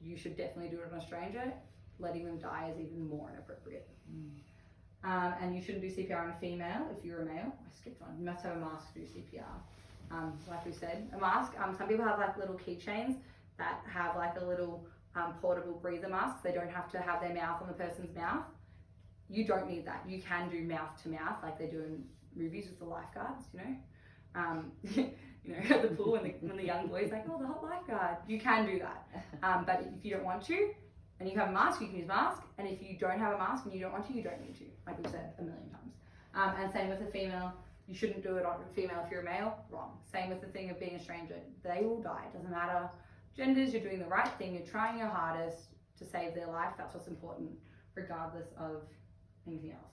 you should definitely do it on a stranger. Letting them die is even more inappropriate. And you shouldn't do CPR on a female if you're a male. I skipped one. You must have a mask to do CPR. Like we said, a mask. Some people have like little keychains that have like a little portable breather mask. They don't have to have their mouth on the person's mouth. You don't need that. You can do mouth to mouth like they do in movies with the lifeguards, you know. You know, at the pool when the young boy's like, oh, the hot lifeguard. You can do that. But if you don't want to, and you have a mask, you can use mask. And if you don't have a mask and you don't want to, you don't need to, like we've said a million times. And same with a female. You shouldn't do it on a female if you're a male. Wrong. Same with the thing of being a stranger. They will die. It doesn't matter genders. You're doing the right thing. You're trying your hardest to save their life. That's what's important, regardless of anything else.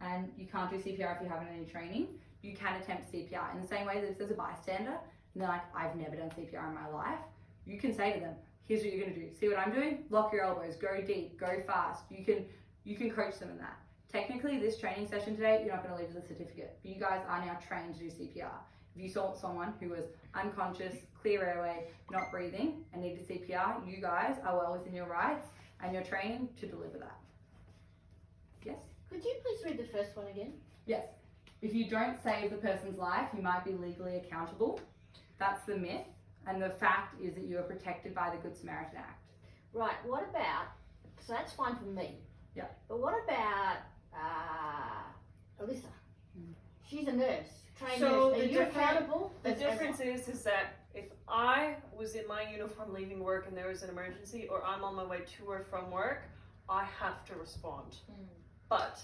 And you can't do CPR if you haven't any training. You can attempt CPR in the same way that if there's a bystander and they're like, I've never done CPR in my life, you can say to them, here's what you're going to do. See what I'm doing? Lock your elbows, go deep, go fast. You can coach them in that. Technically, this training session today, you're not going to leave with a certificate, but you guys are now trained to do CPR. If you saw someone who was unconscious, clear airway, not breathing, and needed CPR, you guys are well within your rights and your training to deliver that. Yes? Could you please read the first one again? Yes. If you don't save the person's life, you might be legally accountable. That's the myth. And the fact is that you are protected by the Good Samaritan Act. Right, what about, so that's fine for me. Yeah. But what about Alyssa? She's a nurse, trained So nurse. Are the you accountable? The difference is that if I was in my uniform leaving work and there was an emergency, or I'm on my way to or from work, I have to respond. But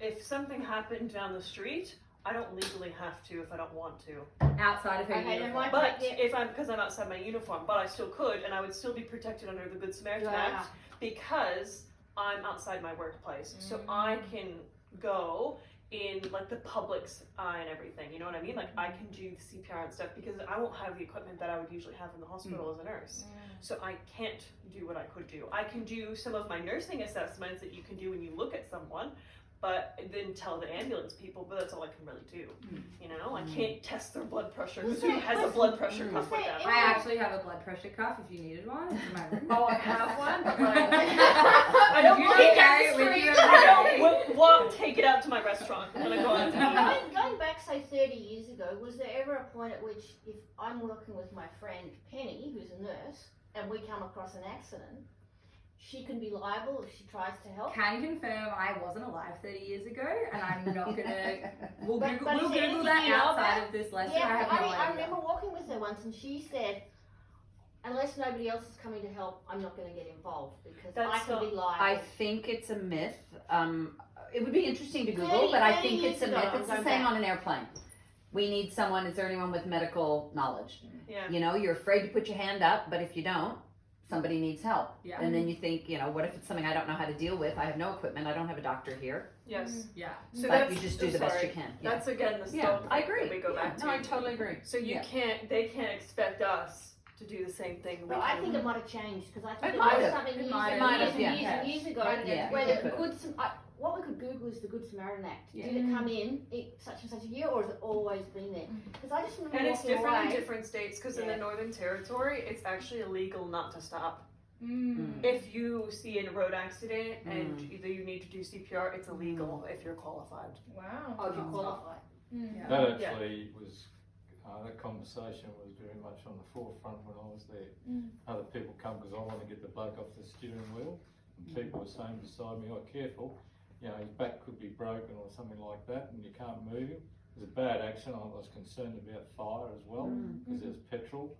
if something happened down the street, I don't legally have to if I don't want to. Outside of her uniform. But if because I'm outside my uniform, but I still could, and I would still be protected under the Good Samaritan Act because I'm outside my workplace. So I can go in like the public's eye and everything, you know what I mean? Like I can do the CPR and stuff because I won't have the equipment that I would usually have in the hospital as a nurse. So I can't do what I could do. I can do some of my nursing assessments that you can do when you look at someone, but then tell the ambulance people, but that's all I can really do. You know, I can't test their blood pressure because who has a blood pressure cuff like that? I actually have a blood pressure cuff if you needed one. It's in my room. Oh, I have one, but I don't you want can't to carry it with you every I day. don't want take it out to my restaurant. I'm gonna go out Going back, say, 30 years ago, was there ever a point at which if I'm working with my friend Penny, who's a nurse, and we come across an accident, she can be liable if she tries to help? Can confirm I wasn't alive 30 years ago, and I'm not gonna. We'll But Google is there that anything you know outside about? of this lesson. Yeah, I have no I idea. remember walking with her once, and she said, unless nobody else is coming to help, I'm not going to get involved because I That's can be liable. I think it's a myth. It would be interesting to Google, 30 but I think years it's a ago, myth. I'm It's the going same back. on an airplane. We need someone, is there anyone with medical knowledge? Yeah. You know, you're afraid to put your hand up, but if you don't, somebody needs help. Yeah. And then you think, you know, what if it's something I don't know how to deal with? I have no equipment. I don't have a doctor here. Yes. Yeah. So But that's, you just do the best you can. Yeah. That's again the Yeah, stone I thing agree. that we go back to. No, I totally agree. So you Yeah. they can't expect us to do the same thing. Well, I think it might have changed because I think It it might was have. something It years might and have. years and Yeah. years and years ago Yeah. where It the could. what we could Google is the Good Samaritan Act. Yeah. Did it come in such and such a year, or has it always been there? Because I just remember And it's walking different away. in different states because in the Northern Territory, it's actually illegal not to stop. Mm. If you see a road accident and either you need to do CPR, it's illegal if you're qualified. Wow. Oh, if you qualify. That actually was, that conversation was very much on the forefront when I was there. Other people come because I want to get the bloke off the steering wheel. And people were saying beside me, oh, careful, you know, his back could be broken or something like that and you can't move him. was a bad accident. I was concerned about fire as well because there's petrol.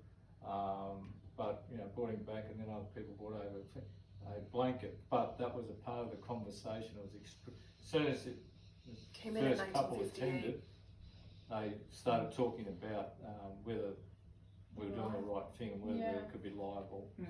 But you know, brought him back, and then other people brought over a blanket. But that was a part of the conversation. It was as soon as the Came in at first couple 1958. attended, they started talking about whether we were doing the right thing and whether Yeah. we could be liable. So,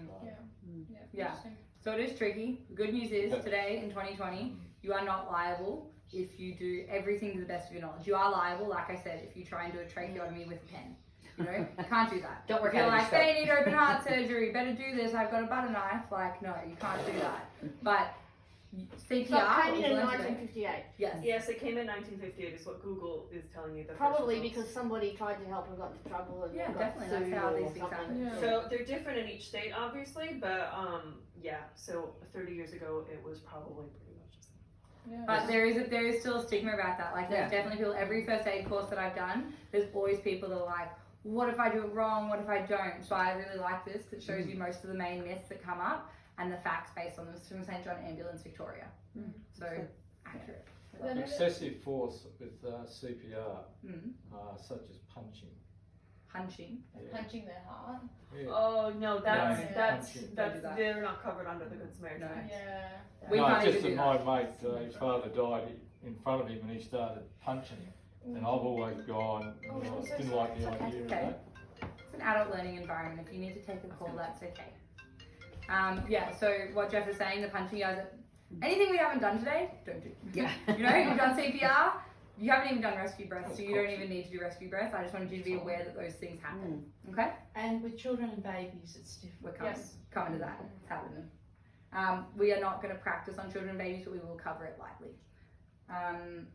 Yeah. So it is tricky. The good news is today in 2020, you are not liable if you do everything to the best of your knowledge. You are liable, like I said, if you try and do a tracheotomy with a pen. You know, you can't do that. Don't work If you're out of like, your they need open heart surgery, better do this, I've got a butter knife. Like, no, you can't do that. But CPR, So it came what in we in learned today- 1958. yes. Yes, it came in 1958 is what Google is telling you. The first Probably results. because somebody tried to help and got into trouble and Yeah, got definitely, that's sued how or these things something. happen. Yeah. So they're different in each state, obviously, but yeah. So 30 years ago, it was probably pretty much the same. But there is still a stigma about that. Like, there's definitely people, every first aid course that I've done, there's always people that are like, what if I do it wrong? What if I don't? So I really like this because it shows you most of the main myths that come up and the facts based on them. It's from St. John Ambulance, Victoria. So accurate. excessive force with CPR, Mm. such as punching. Punching. Punching their heart. Yeah. Oh no, that's Yeah. that's Punching. that's Don't do that. they're not covered under the Good Samaritan No. Act. Yeah. We no, can't just even that do my mate, his father died in front of him and he started punching him. And I've always gone, Oh, I'm so didn't sorry. like the It's okay. idea of Okay. that. It's an adult learning environment. If you need to take a call, that's okay. Yeah, so what Jeff is saying, the punching, you guys, anything we haven't done today, don't do. Yeah. You know, you've done CPR, you haven't even done rescue breaths, so you don't even need to do rescue breaths. I just wanted you to be aware that those things happen. Okay? And with children and babies, it's different. We're coming, Yes. coming to that. It's happening. We are not going to practice on children and babies, but we will cover it lightly. Alright,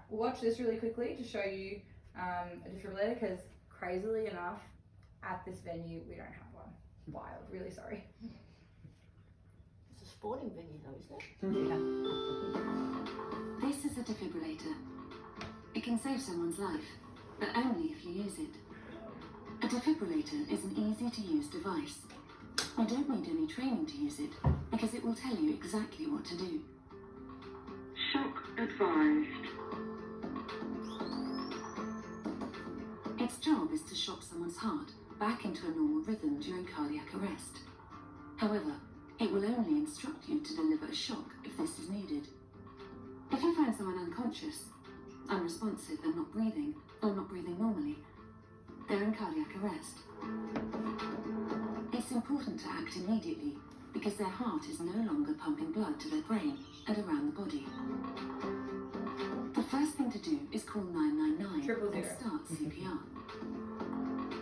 we'll watch this really quickly to show you a defibrillator because, crazily enough, at this venue we don't have one. Wild, really sorry. It's a sporting venue though, isn't it? This is a defibrillator. It can save someone's life, but only if you use it. A defibrillator is an easy-to-use device. You don't need any training to use it, because it will tell you exactly what to do. Shock advised. Its job is to shock someone's heart back into a normal rhythm during cardiac arrest. However, it will only instruct you to deliver a shock if this is needed. If you find someone unconscious, unresponsive and not breathing, or not breathing normally, they're in cardiac arrest. It's important to act immediately because their heart is no longer pumping blood to their brain and around the body. The first thing to do is call 999 000. and start CPR.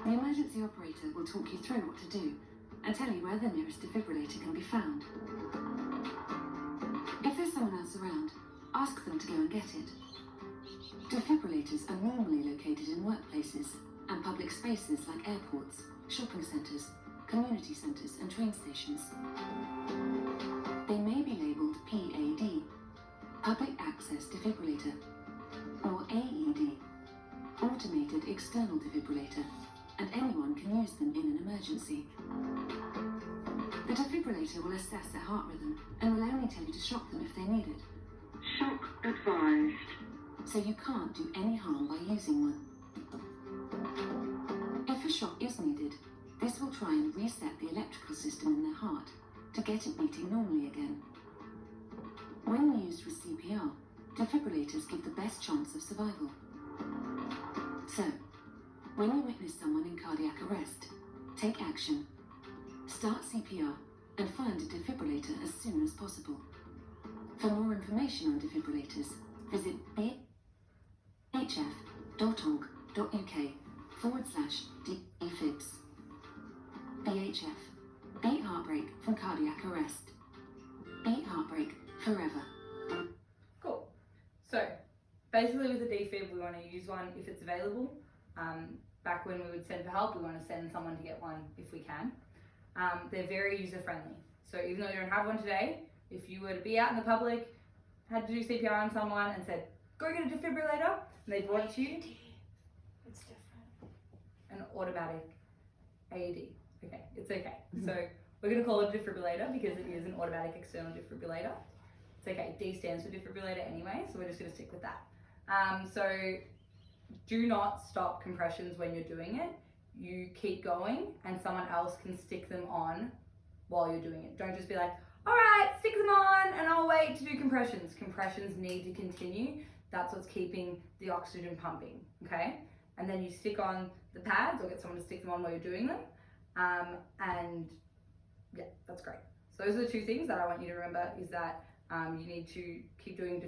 The emergency operator will talk you through what to do and tell you where the nearest defibrillator can be found. If there's someone else around, ask them to go and get it. Defibrillators are normally located in workplaces and public spaces like airports, shopping centres, community centres and train stations. They may be labelled PAD, Public Access Defibrillator, or AED, Automated External Defibrillator, and anyone can use them in an emergency. The defibrillator will assess their heart rhythm and will only tell you to shock them if they need it. Shock advised. So you can't do any harm by using one. If a shock is needed, this will try and reset the electrical system in their heart to get it beating normally again. When used with CPR, defibrillators give the best chance of survival. So, when you witness someone in cardiac arrest, take action, start CPR, and find a defibrillator as soon as possible. For more information on defibrillators, visit bhf.org.uk/defibs. BHF. Beat heartbreak from cardiac arrest. Beat heartbreak forever. Cool. So, basically with a defib, we want to use one if it's available. Back when we would send for help, we want to send someone to get one if we can. They're very user-friendly. So even though you don't have one today, if you were to be out in the public, had to do CPR on someone and said, go get a defibrillator, and they brought it to you, It's different. an automatic AED. Okay, it's okay. So we're going to call it a defibrillator because it is an automatic external defibrillator. It's okay. D stands for defibrillator anyway, so we're just going to stick with that. So do not stop compressions when you're doing it. You keep going and someone else can stick them on while you're doing it. Don't just be like, all right, stick them on and I'll wait to do compressions. Compressions need to continue. That's what's keeping the oxygen pumping, okay? And then you stick on the pads or get someone to stick them on while you're doing them. And yeah, that's great. So those are the two things that I want you to remember is that you need to keep doing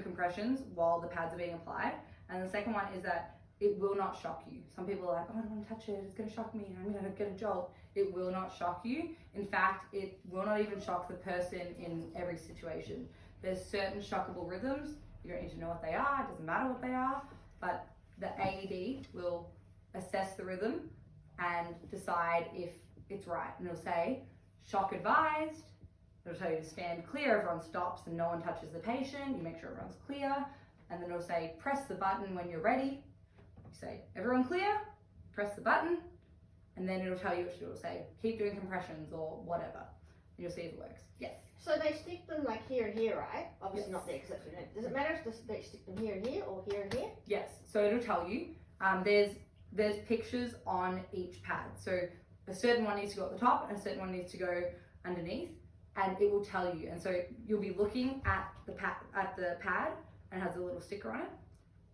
compressions while the pads are being applied. And the second one is that it will not shock you. Some people are like, oh, I don't want to touch it, it's going to shock me, I'm going to get a jolt. It will not shock you. In fact, it will not even shock the person in every situation. There's certain shockable rhythms. You don't need to know what they are, it doesn't matter what they are, but the AED will assess the rhythm and decide if it's right. And it'll say, shock advised. It'll tell you to stand clear, everyone stops and no one touches the patient. You make sure everyone's clear. And then it'll say, press the button when you're ready. You say, everyone clear? Press the button. And then it'll tell you what to do. It'll say, keep doing compressions or whatever. And you'll see if it works. Yes. So they stick them like here and here, right? Obviously Yes. not there because that's what you know. Does it matter if they stick them here and here or here and here? Yes. So it'll tell you. There's pictures on each pad. So a certain one needs to go at the top and a certain one needs to go underneath. And it will tell you. And so you'll be looking at the pad and it has a little sticker on it.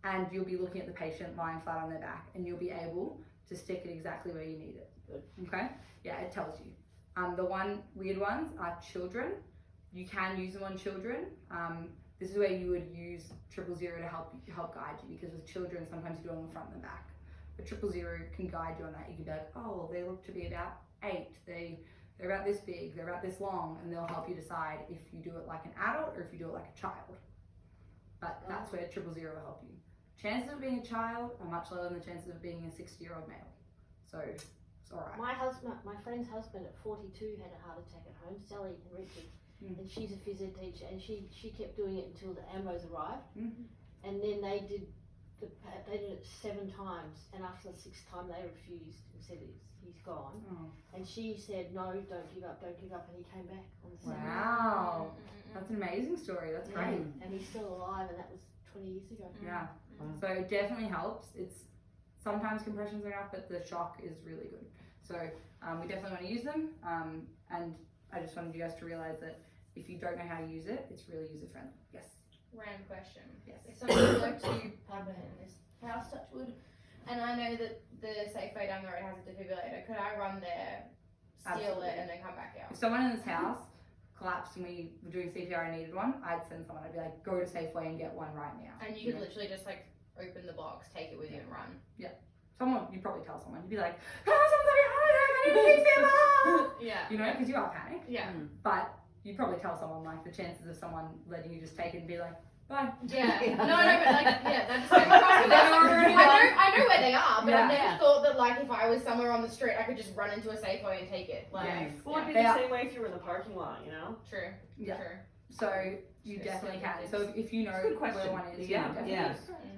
And you'll be looking at the patient lying flat on their back and you'll be able to stick it exactly where you need it. Good. Okay? Yeah, it tells you. The weird ones are children. You can use them on children. This is where you would use 000 to help guide you, because with children sometimes you do it on the front and the back. But 000 can guide you on that. You can be like, oh, they look to be about 8. They're about this big, they're about this long, and they'll help you decide if you do it like an adult or if you do it like a child. But that's where 000 will help you. Chances of being a child are much lower than the chances of being a 60-year-old male. So it's all right. My friend's husband at 42 had a heart attack at home, Sally and Richard, and she's a phys ed teacher, and she kept doing it until the ambos arrived, and then they did it 7 times, and after the 6th time they refused and said he's gone, and she said no, don't give up, and he came back on the 7th. Wow, that's an amazing story. That's great. And he's still alive, and that was 20 years ago. Yeah. So it definitely helps. It's sometimes compressions are enough, but the shock is really good. So we definitely want to use them. And I just wanted you guys to realize that if you don't know how to use it, it's really user friendly. Yes. Random question. Yes. If someone were to happen in this house, touch wood, and I know that the Safeway down the road has a defibrillator, could I run there, steal Absolutely. it, and then come back out? If someone in this house collapsed and we were doing CPR and needed one, I'd send someone. I'd be like, go to Safeway and get one right now. And you could literally just like open the box, take it with you, and run. Someone, you'd probably tell someone. You'd be like, oh, someone's having a heart attack, I need a defibrillator. Yeah. You know, because you are panicked. Yeah. But you'd probably tell someone, like, the chances of someone letting you just take it and be like, bye. Yeah. No, but like, yeah, that's came across me. I know where they are, but I've never thought that like if I was somewhere on the street, I could just run into a Safeway and take it. Like, Well, it'd be They the are- same way if you were in the parking lot, you know? True. Yeah. True. So you Just definitely certain can. things. So if you know It's a good where question. one is, Yeah, definitely.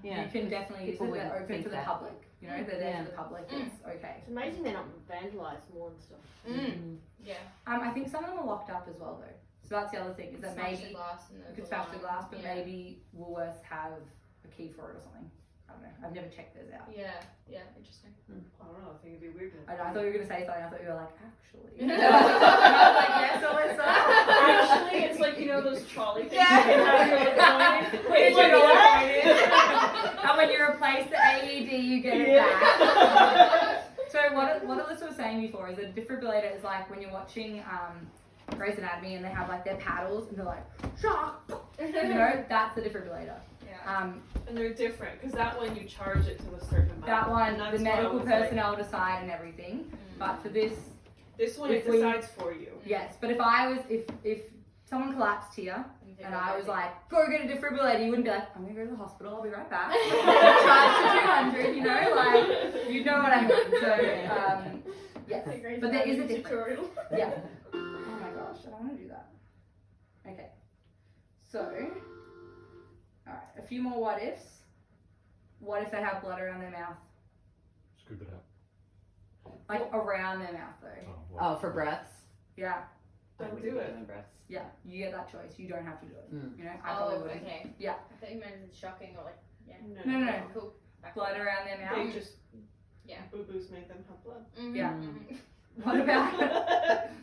yeah. You can definitely use People it. They're wouldn't open think to the that. public. You know, they're there Yeah. for the public. It's okay. It's amazing they're not vandalised more and stuff. Yeah. I think some of them are locked up as well, though. So that's the other thing is that Smash the maybe glass and you there's could a smash the line. glass, but Yeah. maybe Woolworths have a key for it or something. I don't know. I've never checked those out. Yeah. Yeah. Interesting. I don't know, I think it'd be weird. I thought you were gonna say something. I thought you were like, actually. Yeah. And I was like, yes, Alyssa. Actually, it's like, you know, those trolley things Yeah. you can have for like going. Wait, Did you know what? And when you replace the AED, you get it back. So what Alyssa was saying before is a defibrillator is like when you're watching Grey's Anatomy and they have like their paddles and they're like, shock. You know, that's the defibrillator. Yeah. And they're different, because that one you charge it to a certain amount. That one, and that's the why I medical was like, personnel decide and everything. But for this, this one, if it we- decides for you. yes. But if someone collapsed here and I was like, go get a defibrillator, you wouldn't be like, I'm gonna go to the hospital, I'll be right back. Charge to 200, you know, like, you know what I mean. So, yes. But there is a difference. Yeah. Oh my gosh, I don't want to do that. Okay. So, alright, a few more what ifs. What if they have blood around their mouth? Scoop it up. Like around their mouth though. Oh, wow. Oh, for breaths. Yeah. Don't do it. Yeah, you get that choice. You don't have to do it. Mm. You know, I probably Oh, wouldn't. okay. Yeah. I thought you meant it's shocking or like, yeah. No. Cool. Back Blood around their They mouth. just Yeah. boo-boos made them have blood. Mhm, Yeah. mhm. What about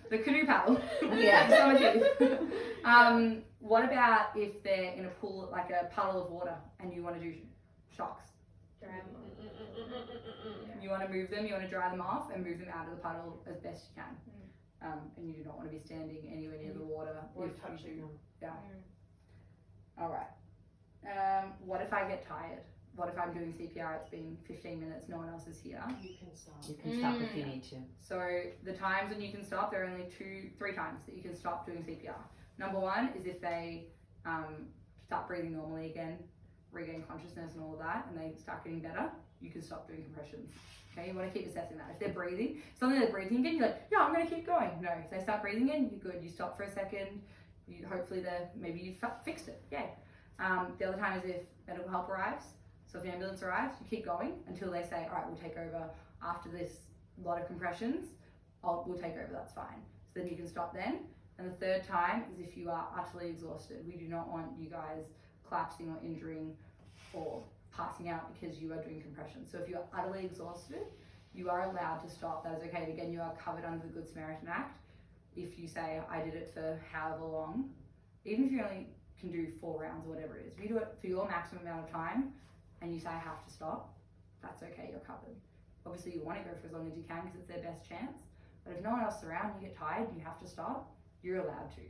the canoe paddle? Yeah. Some teeth. What about if they're in a pool, like a puddle of water, and you want to do shocks? Dry them off. You want to move them, you want to dry them off and move them out of the puddle as best you can. And you do not want to be standing anywhere near the water Or if you touching do. them. Alright. What if I get tired? What if I'm doing CPR, it's been 15 minutes, no one else is here? You can stop. You can stop if you need to. So the times when you can stop, there are only 3 times that you can stop doing CPR. Number 1 is if they start breathing normally again, regain consciousness and all of that, and they start getting better, you can stop doing compressions. Okay, you want to keep assessing that. If they're breathing, suddenly they're breathing again, you're like, yeah, I'm going to keep going. No, if they start breathing again, you're good. You stop for a second. Hopefully maybe you fixed it. Yay. The other time is if medical help arrives. So if the ambulance arrives, you keep going until they say, all right, we'll take over after this lot of compressions. We'll take over, that's fine. So then you can stop then. And the third time is if you are utterly exhausted. We do not want you guys collapsing or injuring or passing out because you are doing compression. So if you are utterly exhausted, you are allowed to stop. That is okay. And again, you are covered under the Good Samaritan Act. If you say, I did it for however long, even if you only can do 4 rounds or whatever it is, if you do it for your maximum amount of time and you say, I have to stop, that's okay, you're covered. Obviously you want to go for as long as you can because it's their best chance. But if no one else is around, you get tired, you have to stop, you're allowed to,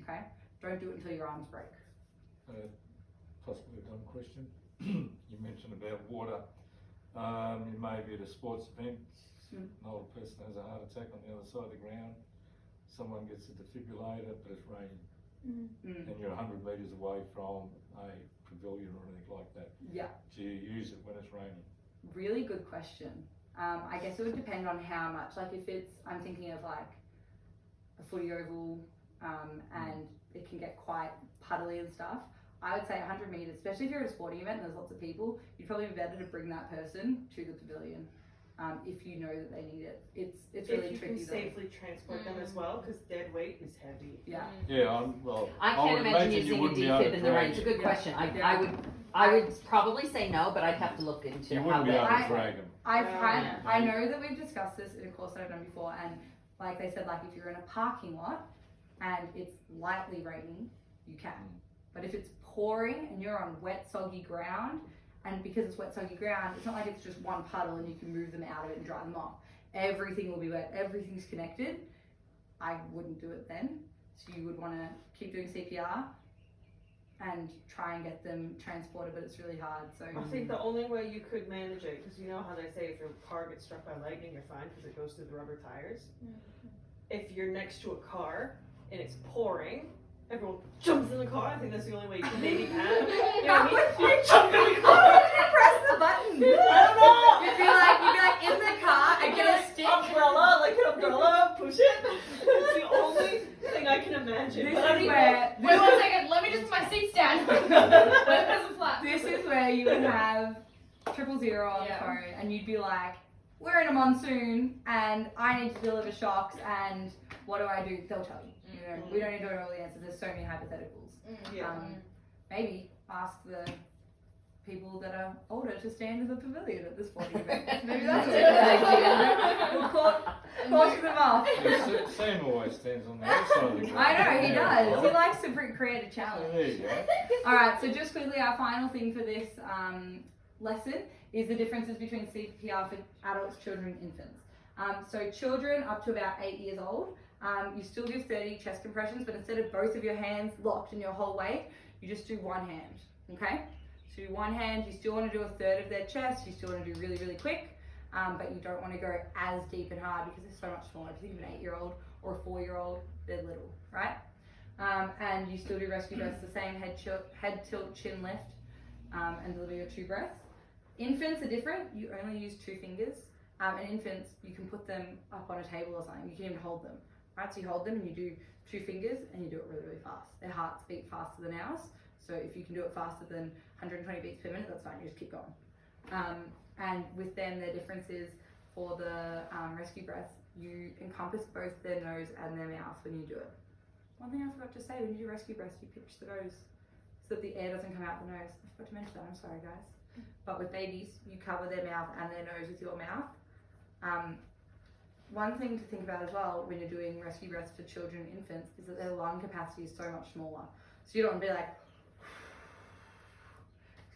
okay? Don't do it until your arms break. Possibly a dumb question. You mentioned about water. You may be at a sports event, an older person has a heart attack on the other side of the ground, someone gets a defibrillator but it's raining, and you're 100 metres away from a pavilion or anything like that. Yeah. Do you use it when it's raining? Really good question. I guess it would depend on how much. Like if it's, I'm thinking of like a footy oval, and it can get quite puddly and stuff. I would say 100 metres, especially if you're at a sporting event and there's lots of people, you'd probably be better to bring that person to the pavilion if you know that they need it. It's really if you tricky can though. safely transport them as well, because dead weight is heavy. Yeah. Yeah, I can't would imagine you using a wouldn't be able defib to in the rain. drag It's a it. good Yeah. question. Yeah. I would probably say no, but I'd have to look into You how wouldn't be able that. to drag them. I know that we've discussed this in a course that I've done before, and like they said, like if you're in a parking lot and it's lightly raining, you can. But if it's pouring and you're on wet, soggy ground, and because it's wet, soggy ground, it's not like it's just one puddle and you can move them out of it and dry them off. Everything will be wet, everything's connected. I wouldn't do it then. So you would want to keep doing CPR and try and get them transported, but it's really hard. So I think the only way you could manage it, because you know how they say if your car gets struck by lightning, you're fine because it goes through the rubber tires. If you're next to a car and it's pouring, everyone jumps in the car. I think that's the only way you can maybe have. You know what I mean? You jump in the car. press the button. I don't know. You'd be like in the car and get a stick. Umbrella, like an umbrella, push it. It's the only thing I can imagine. This But I is mean, where Wait 1 second, let me just put my seats down. Let me flat. this is where you would have 000 on the phone and you'd be like, we're in a monsoon and I need to deliver shocks and what do I do? They'll tell you. You know, we don't need to know all the answers. There's so many hypotheticals. yeah. Maybe ask the people that are older to stand in the pavilion at this sporting event. Maybe that's a good idea. We'll caution them off. Yeah, Sam always stands on the outside of the ground. I know, he Yeah, does. He well, likes to create a challenge. there you go. Alright, so just quickly, our final thing for this lesson is the differences between CPR for adults, children, and infants. So children up to about 8 years old, you still do 30 chest compressions, but instead of both of your hands locked in your whole weight, you just do one hand, okay? So do one hand, you still want to do a third of their chest, you still want to do really, really quick, but you don't want to go as deep and hard because they're so much smaller. If you think of an 8-year-old or a 4-year-old, they're little, right? And you still do rescue breaths, the same head tilt, chin lift, and deliver your 2 breaths. Infants are different, you only use 2 fingers. And infants, you can put them up on a table or something, you can even hold them. Right, so you hold them and you do 2 fingers and you do it really, really fast. Their hearts beat faster than ours, so if you can do it faster than 120 beats per minute, that's fine, you just keep going. And with them, their difference is for the rescue breaths, you encompass both their nose and their mouth when you do it. One thing I forgot to say, when you do rescue breast, you pinch the nose so that the air doesn't come out the nose. I forgot to mention that, I'm sorry guys. But with babies, you cover their mouth and their nose with your mouth. One thing to think about as well when you're doing rescue breaths for children and infants is that their lung capacity is so much smaller. So you don't want to be like,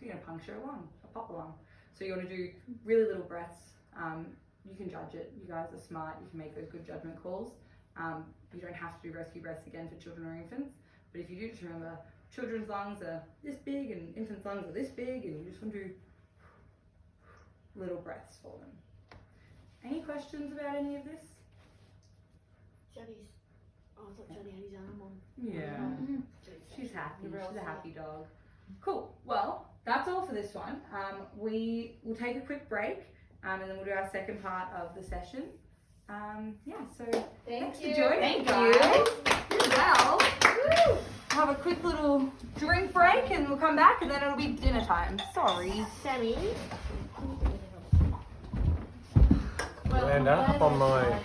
you're going to puncture a lung, pop a lung. So you want to do really little breaths. You can judge it. You guys are smart. You can make those good judgment calls. You don't have to do rescue breaths again for children or infants. But if you do, just remember, children's lungs are this big and infants' lungs are this big, and you just want to do little breaths for them. Any questions about any of this? Johnny's. Oh, I thought Johnny had his arm on. Yeah. She's happy. She's a happy dog. Cool. Well, that's all for this one. We will take a quick break, and then we'll do our second part of the session. So thanks for joining, guys. Well, have a quick little drink break, and we'll come back, and then it'll be dinner time. Sorry. Sammy. Land up on my